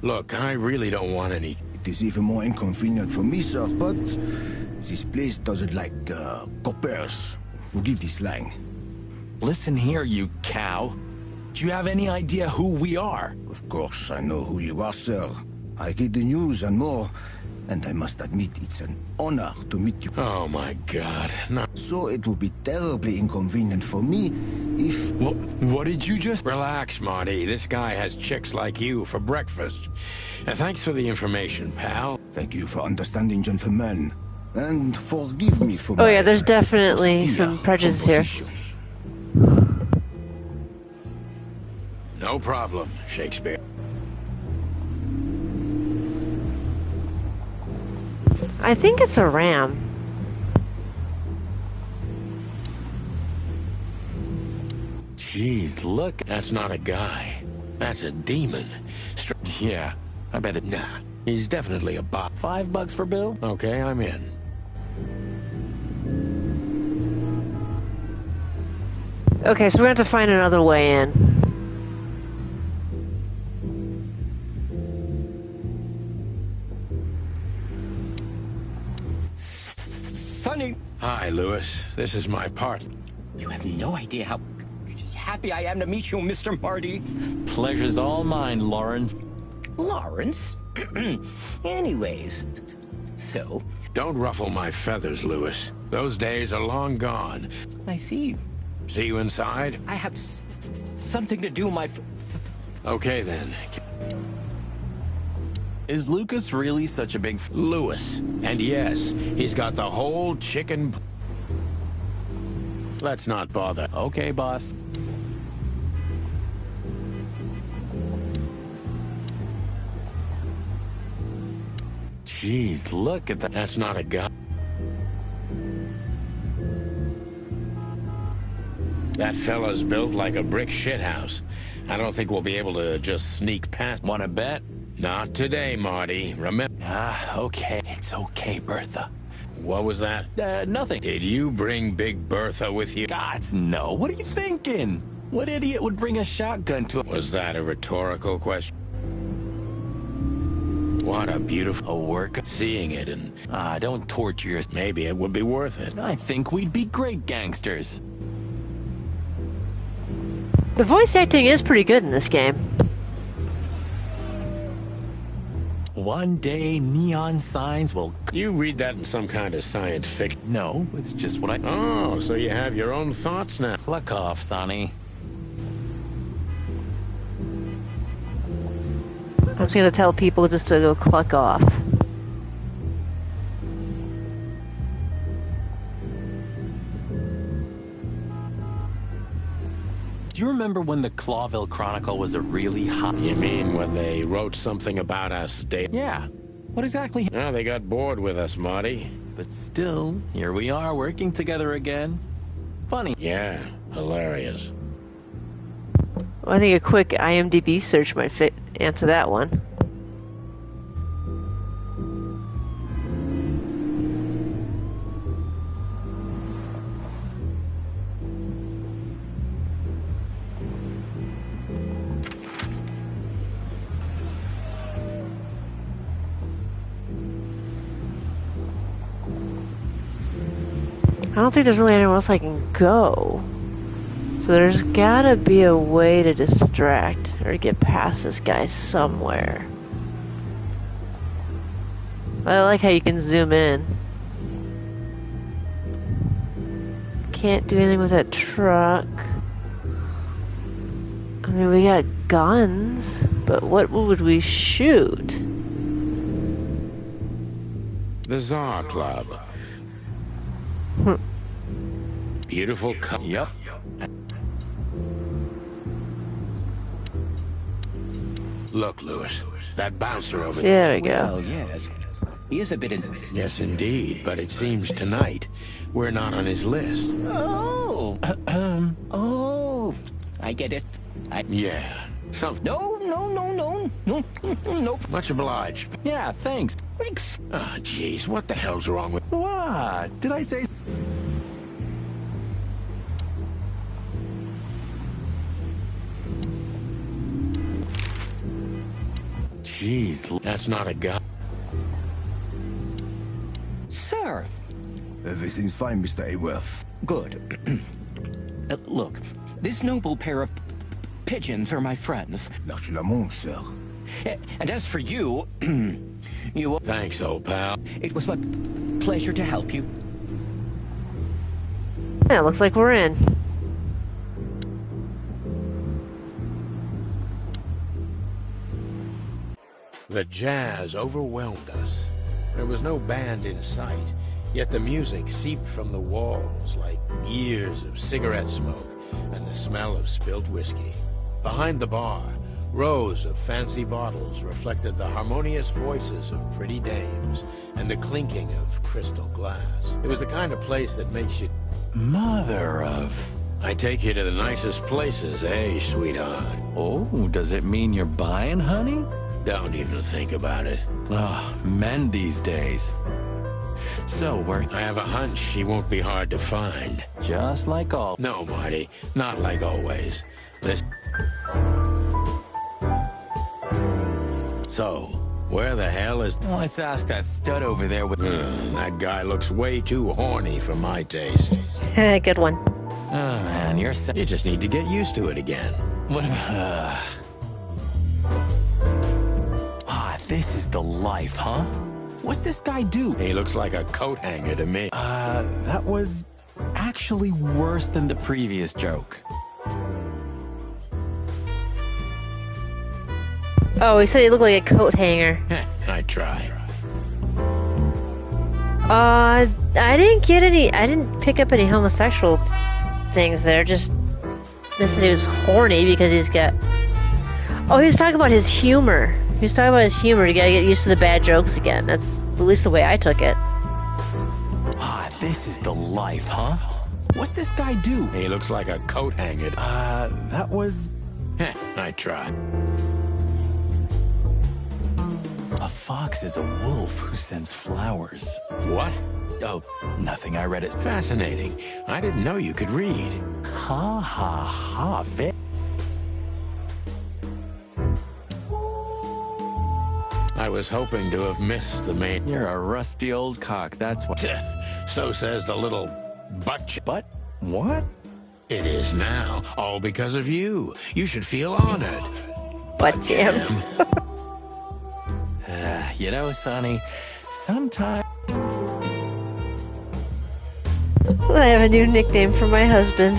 Look, I really don't want any... It is even more inconvenient for me, sir, but... This place doesn't like, coppers. Forgive this slang. Listen here, you cow. Do you have any idea who we are? Of course, I know who you are, sir. I read the news and more, and I must admit it's an honor to meet you. Oh my God, no. So it would be terribly inconvenient for me if... What did you just... Relax, Marty. This guy has chicks like you for breakfast. And thanks for the information, pal. Thank you for understanding, gentlemen. And forgive me for Oh yeah, there's definitely some prejudice here. No problem, Shakespeare. I think it's a ram. Jeez, look. That's not a guy. That's a demon. Yeah, I bet it... Nah, he's definitely a bot. $5 for Bill? Okay, I'm in. Okay, so we're going to have to find another way in. Hi, Lewis. This is my part. You have no idea how happy I am to meet you, Mr. Marty. Pleasure's all mine, Lawrence. Lawrence? Anyways, so... Don't ruffle my feathers, Lewis. Those days are long gone. I see. See you inside? I have something to do, my... Okay, then. Is Lucas really such a big... Lewis. And yes, he's got the whole chicken... Let's not bother. Okay, boss. Jeez, look at that. That's not a guy. That fella's built like a brick shithouse. I don't think we'll be able to just sneak past. Wanna bet? Not today, Marty. Remember... Okay. It's okay, Bertha. What was that? Nothing. Did you bring Big Bertha with you? Gods, no. What are you thinking? What idiot would bring a shotgun to... Was that a rhetorical question? What a beautiful work. Seeing it and... don't torture yourself. Maybe it would be worth it. I think we'd be great gangsters. The voice acting is pretty good in this game. One day, neon signs will... You read that in some kind of science fiction. No, it's just what I... Oh, so you have your own thoughts now. Cluck off, Sonny. I'm just gonna tell people just to go cluck off. Do you remember when the Clawville Chronicle was a really hot... You mean when they wrote something about us, Dave? Yeah. What exactly? Oh, they got bored with us, Marty. But still, here we are working together again. Funny. Yeah, hilarious. Well, I think a quick IMDb search might answer that one. I don't think there's really anywhere else I can go. So there's gotta be a way to distract or to get past this guy somewhere. I like how you can zoom in. Can't do anything with that truck. I mean, we got guns, but what would we shoot? The Czar Club. Beautiful color. Yep. Look, Lewis, that bouncer over there. There we go. Well, yes. He is a bit in... Yes, indeed, but it seems tonight we're not on his list. Oh! Oh! I get it. Yeah, something. No. Much obliged. Yeah, thanks. Thanks. Ah, jeez, what the hell's wrong with... What? Did I say... Jeez, That's not a guy. Sir. Everything's fine, Mr. Ayworth. Good. Look, this noble pair of pigeons are my friends. L'argent, sir. And as for you, you... Thanks, old pal. It was my pleasure to help you. Yeah, looks like we're in. The jazz overwhelmed us. There was no band in sight, yet the music seeped from the walls like years of cigarette smoke and the smell of spilled whiskey. Behind the bar, rows of fancy bottles reflected the harmonious voices of pretty dames and the clinking of crystal glass. It was the kind of place that makes you... Mother of... I take you to the nicest places, eh, sweetheart? Oh, does it mean you're buying, honey? Don't even think about it. Oh, men these days. So, I have a hunch she won't be hard to find. Just like all... No, Marty, not like always. Listen. So, Where the hell is... Well, let's ask that stud over there with... that guy looks way too horny for my taste. Good one. Oh, man, you're so... You just need to get used to it again. What this is the life, huh? What's this guy do? He looks like a coat hanger to me. That was actually worse than the previous joke. Oh, he said he looked like a coat hanger. I tried. I didn't pick up any homosexual things there, just they said he was horny because he's got... Oh, he was talking about his humor. He was talking about his humor. You gotta get used to the bad jokes again. That's at least the way I took it. This is the life, huh? What's this guy do? He looks like a coat hanger. That was... I tried. A fox is a wolf who sends flowers. What? Oh, nothing. I read it. Fascinating. I didn't know you could read. Ha ha ha. I was hoping to have missed the main... You're a rusty old cock, that's what... So says the little butt... But what? It is now, all because of you. You should feel honored. Butt jam. You know, Sonny, sometimes... I have a new nickname for my husband.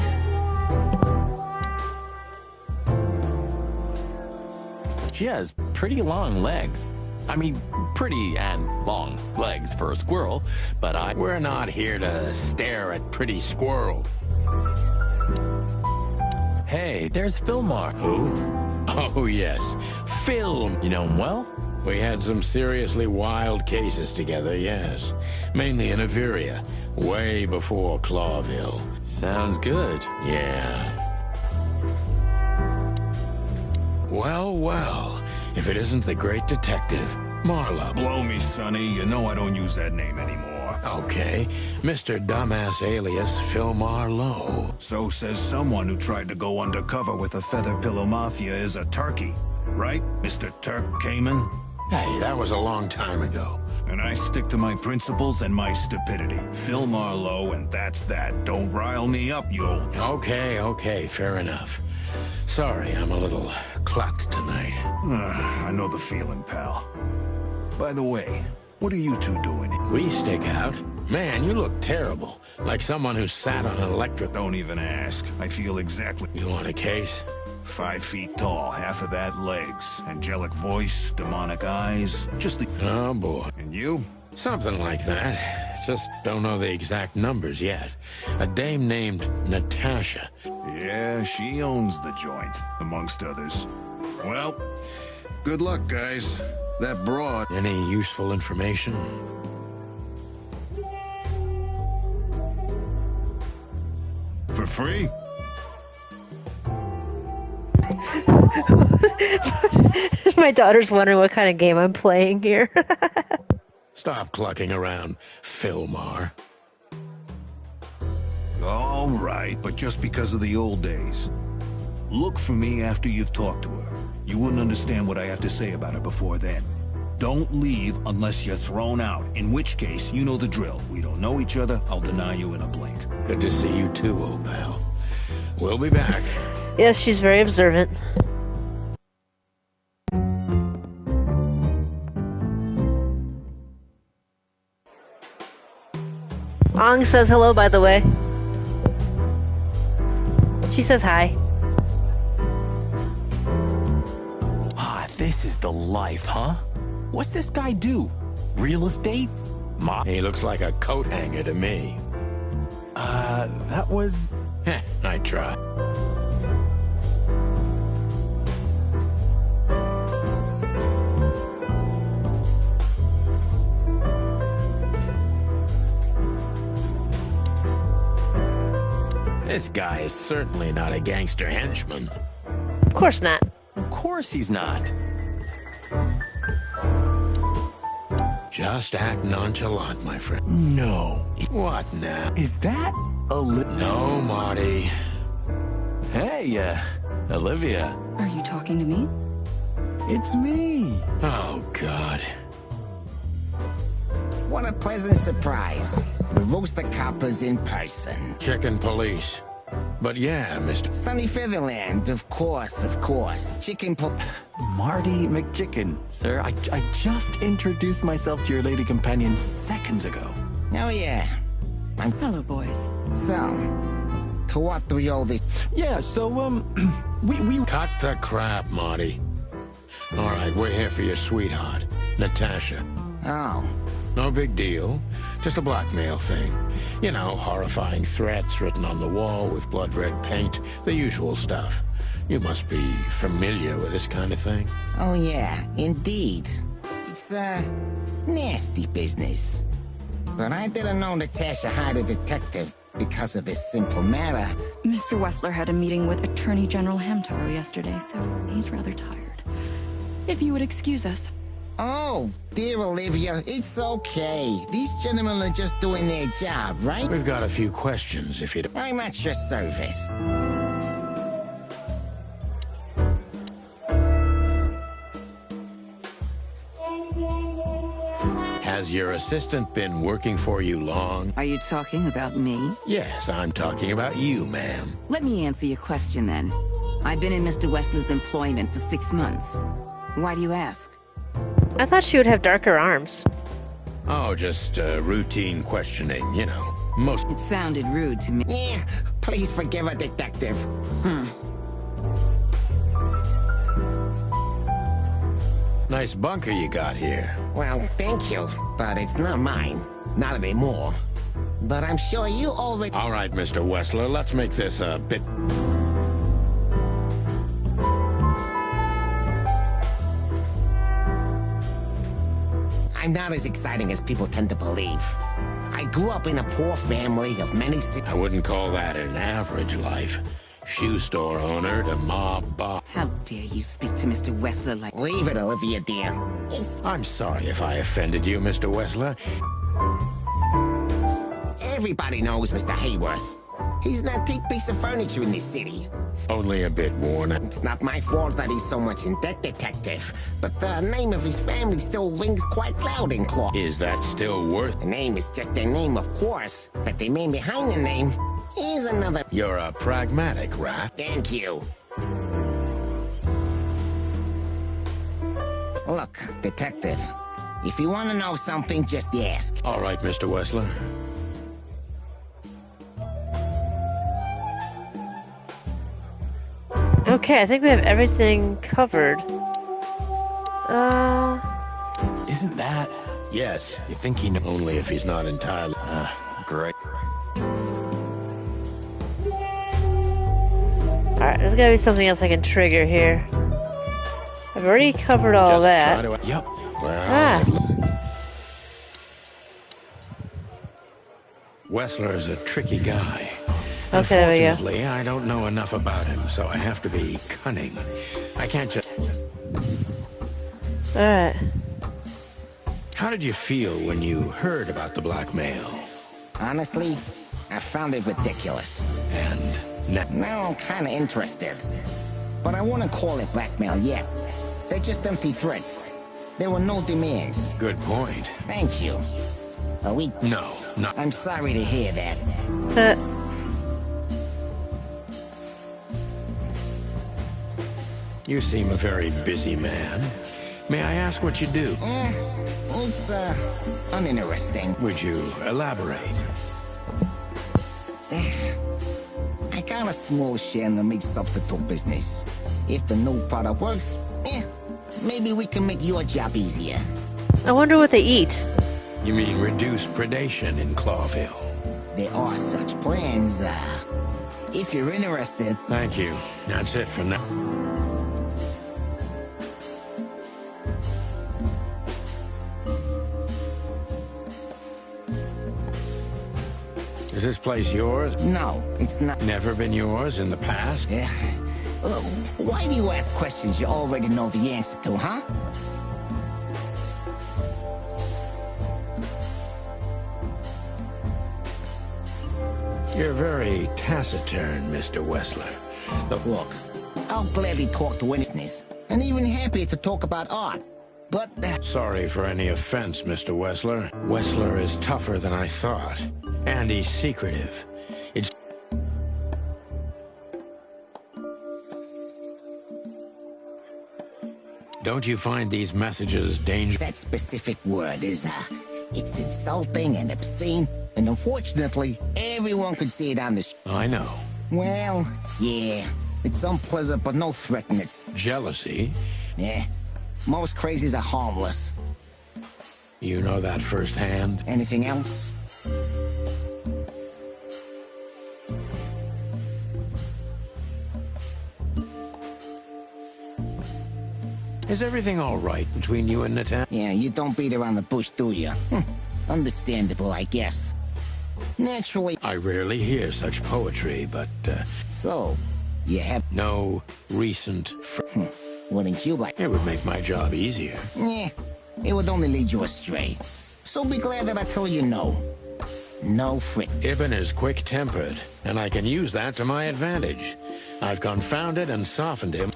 She has pretty long legs. I mean, pretty and long legs for a squirrel, but We're not here to stare at pretty squirrel. Hey, there's Philmar. Who? Oh, yes. Phil. You know him well? We had some seriously wild cases together, yes. Mainly in Averia, way before Clawville. Sounds good. Yeah. Well, well, if it isn't the great detective, Marlowe. Blow me, Sonny. You know I don't use that name anymore. Okay, Mr. Dumbass alias Phil Marlowe. So says someone who tried to go undercover with the Feather Pillow Mafia is a turkey. Right, Mr. Turk Cayman? Hey, that was a long time ago. And I stick to my principles and my stupidity. Phil Marlowe, and that's that. Don't rile me up, you old... Okay, fair enough. Sorry, I'm a little clucked tonight. I know the feeling, pal. By the way, what are you two doing? We stick out. Man, you look terrible. Like someone who sat on an electric... Don't even ask. I feel exactly... You want a case? 5 feet tall, half of that legs. Angelic voice, demonic eyes. Just the... Oh, boy. And you? Something like that. Just don't know the exact numbers yet. A dame named Natasha. Yeah, she owns the joint, amongst others. Well, good luck, guys. That broad... Any useful information? For free? My daughter's wondering what kind of game I'm playing here. Stop clucking around, Philmar. All right, but just because of the old days. Look for me after you've talked to her. You wouldn't understand what I have to say about her before then. Don't leave unless you're thrown out, in which case, you know the drill. We don't know each other, I'll deny you in a blink. Good to see you too, old pal. We'll be back. Yes, she's very observant. Ong says hello, by the way. She says hi. This is the life, huh? What's this guy do? Real estate? He looks like a coat hanger to me. That was... I tried. This guy is certainly not a gangster henchman. Of course not. Of course he's not. Just act nonchalant, my friend. No. What now? Is that No, Marty. Hey, Olivia. Are you talking to me? It's me. Oh, God. What a pleasant surprise. The Rooster Copper's in person. Chicken police. But yeah, Mr. Sunny Featherland, of course, of course. Marty McChicken. Sir, I just introduced myself to your lady companion seconds ago. Oh, yeah. Hello, boys. So, to what do we owe this? Yeah, so, we... Cut the crap, Marty. All right, we're here for your sweetheart, Natasha. Oh. No big deal. Just a blackmail thing. You know, horrifying threats written on the wall with blood-red paint. The usual stuff. You must be familiar with this kind of thing. Oh, yeah, indeed. It's, nasty business. But I didn't know Natasha hired a detective because of this simple matter. Mr. Wessler had a meeting with Attorney General Hamtaro yesterday, so he's rather tired. If you would excuse us. Oh, dear Olivia, it's okay. These gentlemen are just doing their job, right? We've got a few questions, if you don't... I'm at your service. Has your assistant been working for you long? Are you talking about me? Yes, I'm talking about you, ma'am. Let me answer your question then. I've been in Mr. Wessler's employment for 6 months. Why do you ask? I thought she would have darker arms. Oh, just routine questioning, you know. It sounded rude to me. Yeah, please forgive a detective. Nice bunker you got here. Well, thank you, but it's not mine. Not anymore. But I'm sure you already... All right, Mr. Wessler, let's make this a bit... I'm not as exciting as people tend to believe. I grew up in a poor family of many... I wouldn't call that an average life. Shoe store owner to mob boss. How dare you speak to Mr. Wessler like... Leave it, Olivia, dear. I'm sorry if I offended you, Mr. Wessler. Everybody knows Mr. Hayworth. He's an antique piece of furniture in this city. Only a bit worn out. It's not my fault that he's so much in debt, detective. But the name of his family still rings quite loud in Claw. Is that still worth... The name is just their name, of course. But the man behind the name is another... You're a pragmatic rat. Thank you. Look, detective. If you want to know something, just ask. All right, Mr. Wessler. Okay, I think we have everything covered. Isn't that... Yes. You think he knows? Only if he's not entirely... Great. Alright, there's gotta be something else I can trigger here. I've already covered all that. Yep. Well, Wessler's a tricky guy. Okay, there we go. Unfortunately, I don't know enough about him, so I have to be cunning. I can't just... Alright. How did you feel when you heard about the blackmail? Honestly, I found it ridiculous. And now I'm kind of interested. But I wouldn't call it blackmail yet. They're just empty threats. There were no demands. Good point. Thank you. Are we... No. I'm sorry to hear that. You seem a very busy man. May I ask what you do? It's, uninteresting. Would you elaborate? I got a small share in the meat substitute business. If the new product works, maybe we can make your job easier. I wonder what they eat. You mean reduce predation in Clawville? There are such plans, if you're interested. Thank you. That's it for now. Is this place yours? No, it's not. Never been yours in the past? Why do you ask questions you already know the answer to, huh? You're very taciturn, Mr. Wessler. Look, I'll gladly talk to witness. and even happier to talk about art. But... Sorry for any offense, Mr. Wessler. Wessler is tougher than I thought. And he's secretive. It's... Don't you find these messages dangerous? That specific word is, it's insulting and obscene, and unfortunately, everyone could see it on the street. I know. Well, yeah. It's unpleasant, but no threatening. It's... Jealousy? Yeah. Most crazies are harmless. You know that firsthand? Anything else? Is everything all right between you and Natasha? Yeah, you don't beat around the bush, do you? Understandable, I guess. Naturally... I rarely hear such poetry, but, So, you have... No recent... Wouldn't you like... It would make my job easier. Yeah, it would only lead you astray. So be glad that I tell you no. No frick. Ibn is quick-tempered, and I can use that to my advantage. I've confounded and softened him.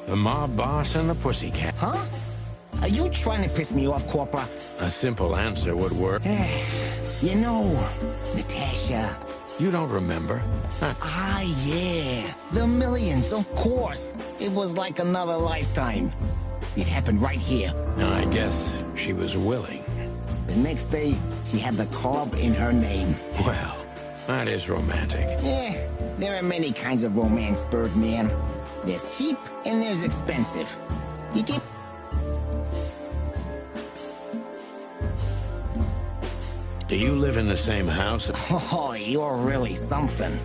The mob boss and the pussycat. Huh? Are you trying to piss me off, Corpora? A simple answer would work. You know, Natasha... You don't remember? Yeah. The millions, of course. It was like another lifetime. It happened right here. I guess she was willing. The next day, she had the club in her name. Well, that is romantic. Yeah, there are many kinds of romance, Birdman. There's cheap and there's expensive. You get... Do you live in the same house? Oh, you're really something.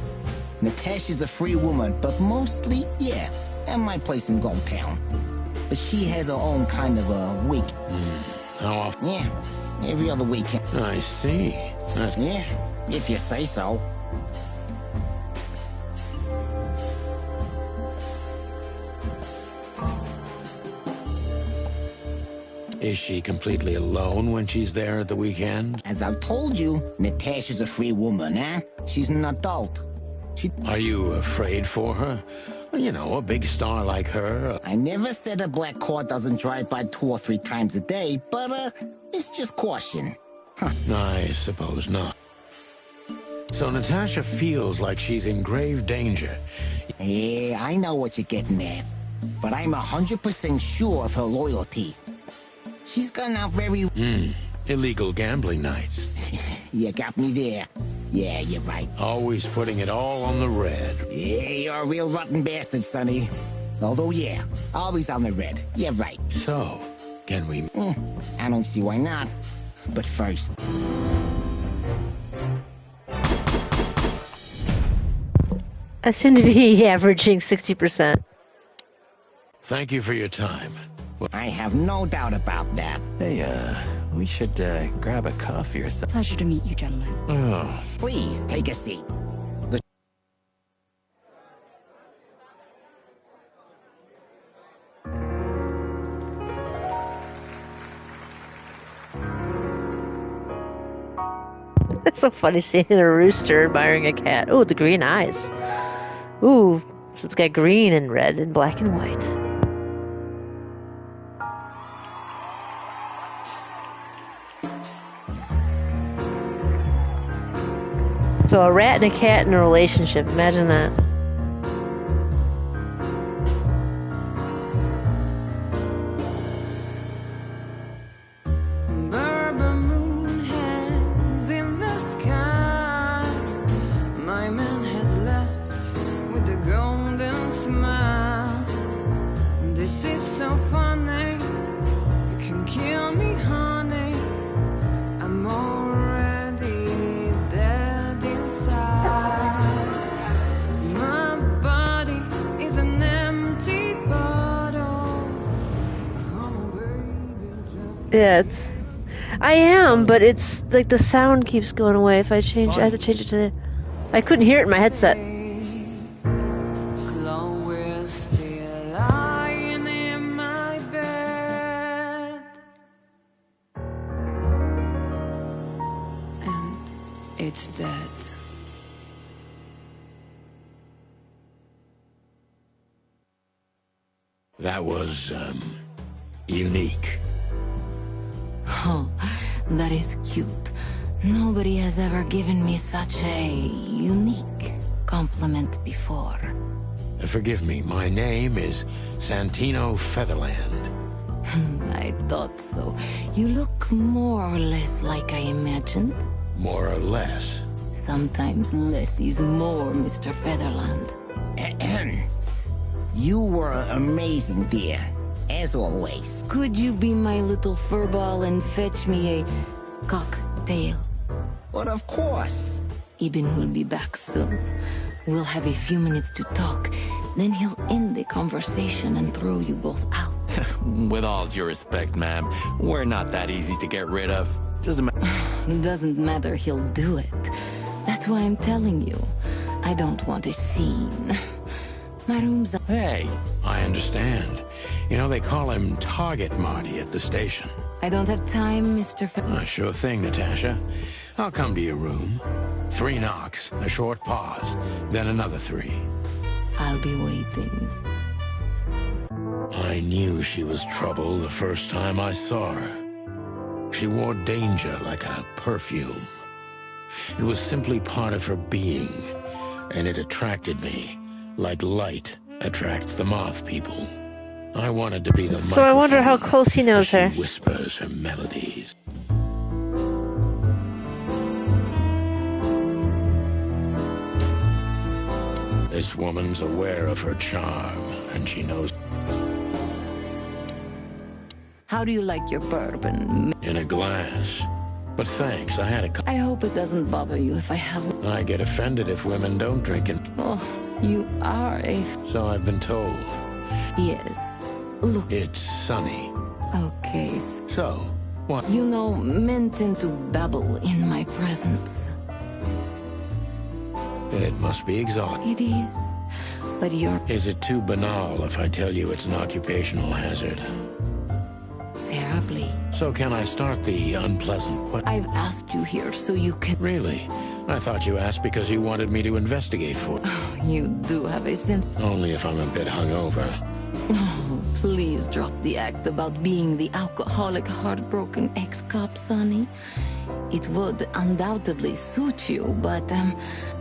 Natasha's a free woman, but mostly, yeah, at my place in Gold Town. But she has her own kind of a week. How often? Yeah, every other weekend. I see. Yeah, if you say so. Is she completely alone when she's there at the weekend? As I've told you, Natasha's a free woman, huh? She's an adult. Are you afraid for her? You know, a big star like her. I never said a black car doesn't drive by 2 or 3 times a day, but, it's just caution. I suppose not. So Natasha feels like she's in grave danger. Yeah, I know what you're getting at. But I'm 100% sure of her loyalty. She's gone out very... Illegal gambling nights. You got me there. Yeah, you're right. Always putting it all on the red. Yeah, you're a real rotten bastard, Sonny. Although, yeah, always on the red. You're right. So, can we... I don't see why not. But first... I seem to be averaging 60%. Thank you for your time. I have no doubt about that. Hey, we should, grab a coffee or something. Pleasure to meet you, gentlemen. Oh. Please, take a seat. It's so funny seeing a rooster admiring a cat. Oh, the green eyes. Ooh, so it's got green and red and black and white. So a rat and a cat in a relationship. Imagine that. Yeah, I am, but it's like the sound keeps going away. If I change, I have to change it to. I couldn't hear it in my headset. It's dead. That was, unique. Oh, that is cute. Nobody has ever given me such a unique compliment before. Forgive me, my name is Santino Featherland. I thought so. You look more or less like I imagined. More or less. Sometimes less is more, Mr. Featherland. You were amazing, dear. As always. Could you be my little furball and fetch me a cocktail? But of course. Ibn will be back soon. We'll have a few minutes to talk. Then he'll end the conversation and throw you both out. With all due respect, ma'am, we're not that easy to get rid of. Doesn't matter. Doesn't matter, he'll do it. That's why I'm telling you. I don't want a scene. My room's... Hey, I understand. You know, they call him Target Marty at the station. I don't have time, Mr. Sure thing, Natasha. I'll come to your room. 3 knocks, a short pause, then another 3. I'll be waiting. I knew she was trouble the first time I saw her. She wore danger like a perfume. It was simply part of her being, and it attracted me, like light attracts the moth people. I wanted to be the So I wonder how close he knows her. She whispers her melodies. This woman's aware of her charm, and she knows. How do you like your bourbon? In a glass. But thanks, I had a... I hope it doesn't bother you if I have... I get offended if women don't drink it. Oh, you are a... So I've been told. Yes. Look. It's sunny. Okay. So, what? You know, men tend to babble in my presence. It must be exhausting. It is. But you're... Is it too banal if I tell you it's an occupational hazard? Terribly. So can I start the unpleasant question? I've asked you here so you can... Really? I thought you asked because you wanted me to investigate for... You do have a sense... Only if I'm a bit hungover. Oh, please drop the act about being the alcoholic, heartbroken ex-cop, Sonny. It would undoubtedly suit you, but,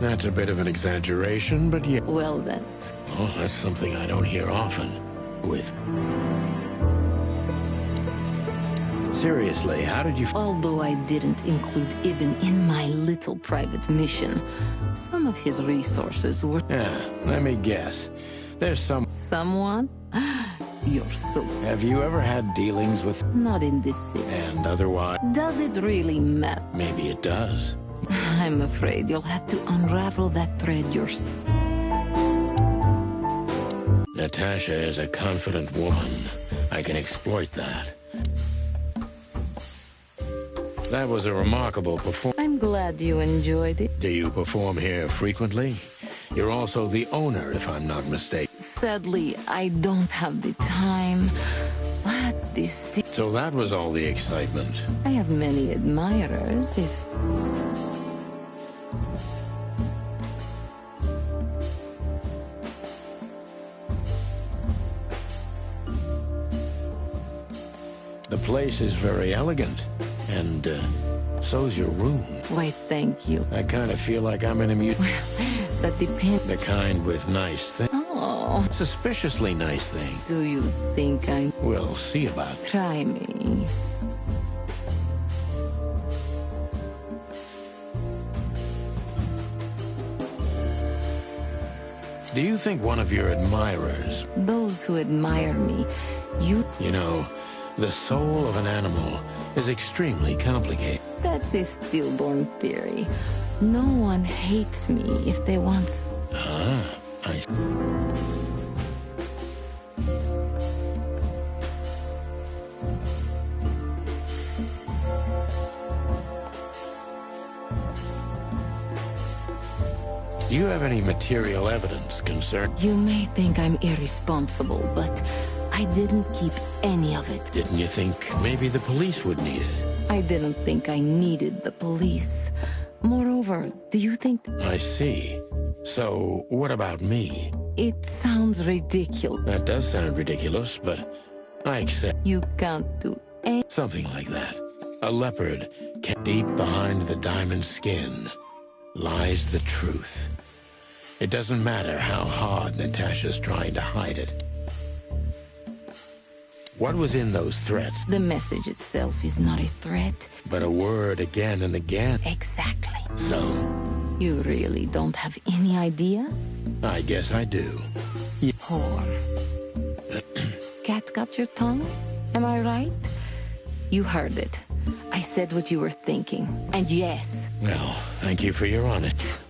That's a bit of an exaggeration, but yeah. Well, then. Oh, that's something I don't hear often. With... Seriously, how did you... Although I didn't include Ibn in my little private mission, some of his resources were... Yeah, let me guess. There's some... Someone? You're so... Have you ever had dealings with... Not in this city. And otherwise... Does it really matter? Maybe it does. I'm afraid you'll have to unravel that thread yourself. Natasha is a confident woman. I can exploit that. That was a remarkable performance. I'm glad you enjoyed it. Do you perform here frequently? You're also the owner, if I'm not mistaken. Sadly, I don't have the time. But this... So that was all the excitement. I have many admirers, if... The place is very elegant. And, so's your room. Why, thank you. I kind of feel like I'm in a museum. That depends. The kind with nice things. Oh. Suspiciously nice things. Do you think I'm... We'll see about it. Try me. Do you think one of your admirers... Those who admire me, you... You know, the soul of an animal is extremely complicated. That's a stillborn theory. No one hates me if they want... Ah, I... Do you have any material evidence concerning... You may think I'm irresponsible, but I didn't keep any of it. Didn't you think maybe the police would need it? I didn't think I needed the police. Moreover, do you think... I see. So, what about me? It sounds ridiculous. That does sound ridiculous, but I accept. You can't do anything. Something like that. A leopard deep behind the diamond skin lies the truth. It doesn't matter how hard Natasha's trying to hide it. What was in those threats? The message itself is not a threat. But a word again and again. Exactly. So? You really don't have any idea? I guess I do. Whore. Cat got your tongue? Am I right? You heard it. I said what you were thinking. And yes. Well, thank you for your honesty.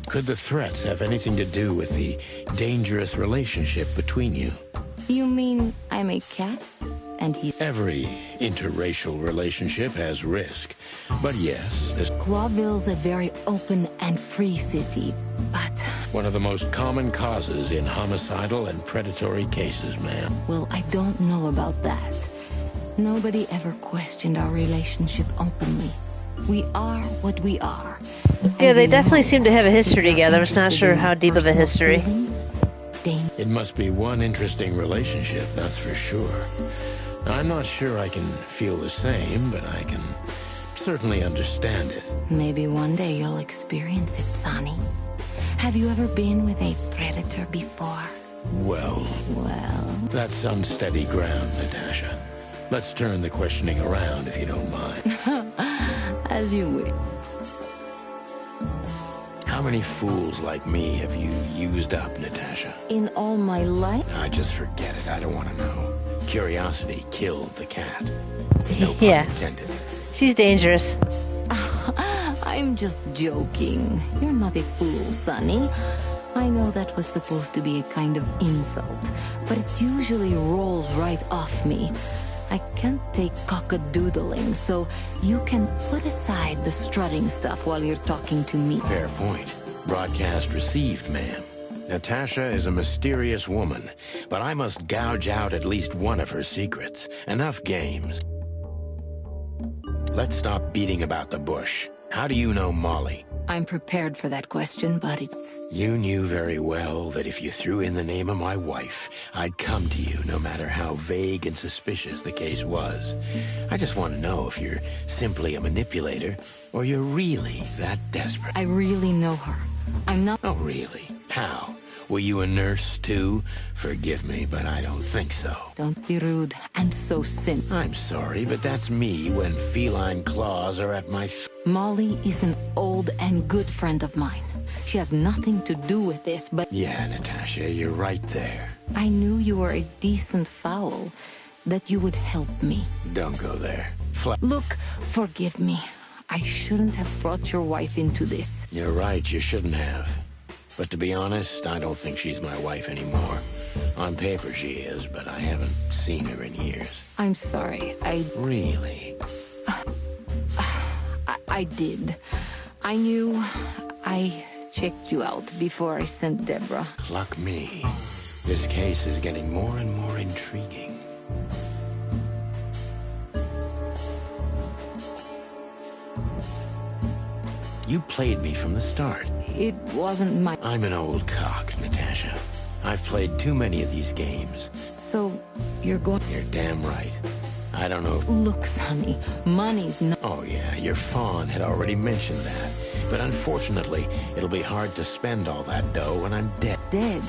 Could the threats have anything to do with the dangerous relationship between you? You mean I'm a cat? And he... Every interracial relationship has risk. But yes, this... Clawville's a very open and free city, but... One of the most common causes in homicidal and predatory cases, ma'am. Well, I don't know about that. Nobody ever questioned our relationship openly. We are what we are. Yeah, they definitely seem to have a history together. I was not sure how deep of a history. It must be one interesting relationship, that's for sure. I'm not sure I can feel the same, but I can certainly understand it. Maybe one day you'll experience it, Sonny. Have you ever been with a predator before? Well... That's unsteady ground, Natasha. Let's turn the questioning around, if you don't mind. As you wish. How many fools like me have you used up, Natasha? In all my life? I just forget it. I don't want to know. Curiosity killed the cat. No pun Yeah. intended. She's dangerous. I'm just joking. You're not a fool, Sonny. I know that was supposed to be a kind of insult, but it usually rolls right off me. I can't take cockadoodling, so you can put aside the strutting stuff while you're talking to me. Fair point. Broadcast received, ma'am. Natasha is a mysterious woman, but I must gouge out at least one of her secrets. Enough games. Let's stop beating about the bush. How do you know Molly? I'm prepared for that question, but it's... You knew very well that if you threw in the name of my wife, I'd come to you no matter how vague and suspicious the case was. I just want to know if you're simply a manipulator or you're really that desperate. I really know her. I'm not... Oh, really? How? Were you a nurse, too? Forgive me, but I don't think so. Don't be rude and so simple. I'm sorry, but that's me when feline claws are at my... Molly is an old and good friend of mine. She has nothing to do with this, but... Yeah, Natasha, you're right there. I knew you were a decent fowl, that you would help me. Don't go there. Look, forgive me. I shouldn't have brought your wife into this. You're right, you shouldn't have. But to be honest, I don't think she's my wife anymore. On paper she is, but I haven't seen her in years. I'm sorry, Really? I did. I knew... I checked you out before I sent Deborah. Luck me. This case is getting more and more intriguing. You played me from the start. It wasn't my... I'm an old cock, Natasha. I've played too many of these games. So, you're going... You're damn right. I don't know... Look, Sonny, money's not... Oh, yeah, your fawn had already mentioned that. But unfortunately, it'll be hard to spend all that dough when I'm dead. Dead?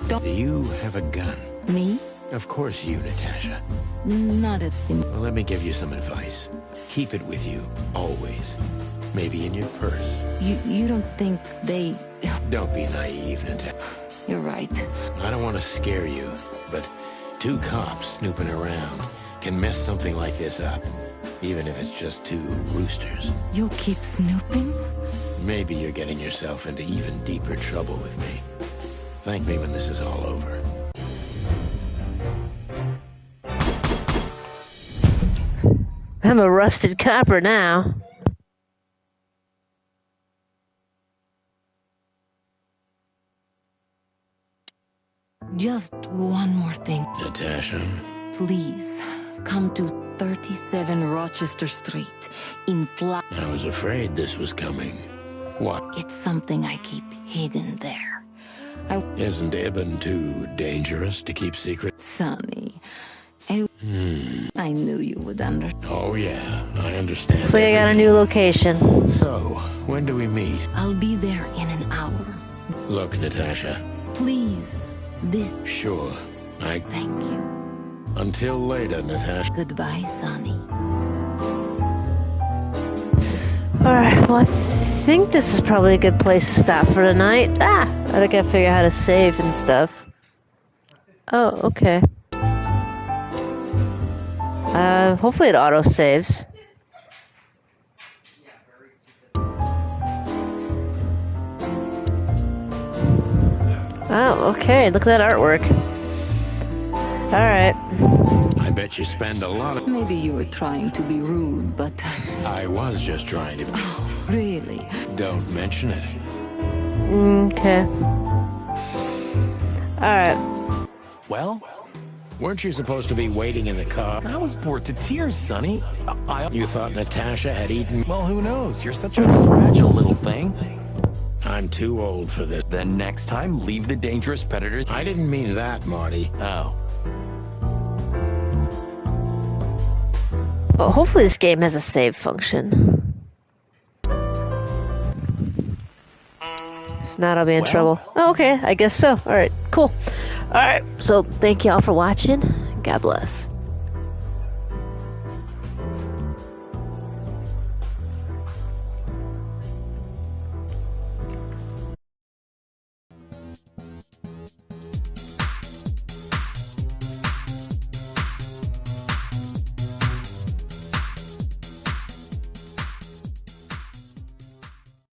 Don't... Do you have a gun? Me? Of course you, Natasha. Not at the... Well, let me give you some advice. Keep it with you, always. Maybe in your purse. You don't think they... Don't be naive, Natasha. You're right. I don't want to scare you, but 2 cops snooping around can mess something like this up, even if it's just 2 roosters. You'll keep snooping? Maybe you're getting yourself into even deeper trouble with me. Thank me when this is all over. I'm a rusted copper now. Just one more thing. Natasha? Please, come to 37 Rochester Street in I was afraid this was coming. What? It's something I keep hidden there. Isn't Ibn too dangerous to keep secret? Sonny, I knew you would understand. Oh yeah, I understand. So you got a new location. So, when do we meet? I'll be there in an hour. Look, Natasha. Please, this... Sure, Thank you. Until later, Natasha. Goodbye, Sonny. Alright, well, I think this is probably a good place to stop for tonight. I gotta figure out how to save and stuff. Oh, okay. Hopefully it auto-saves. Oh, okay, look at that artwork. Alright. I bet you spend a lot of... Maybe you were trying to be rude, but... I was just trying to... Oh, really? Don't mention it. Okay. Alright. Well? Weren't you supposed to be waiting in the car? I was bored to tears, Sonny. You thought Natasha had eaten... Well, who knows? You're such a fragile little thing. I'm too old for this. Then next time, leave the dangerous predators... I didn't mean that, Marty. Oh. Well, hopefully this game has a save function. If not, I'll be in trouble. Oh, okay, I guess so. Alright, cool. Alright, so thank y'all for watching. God bless.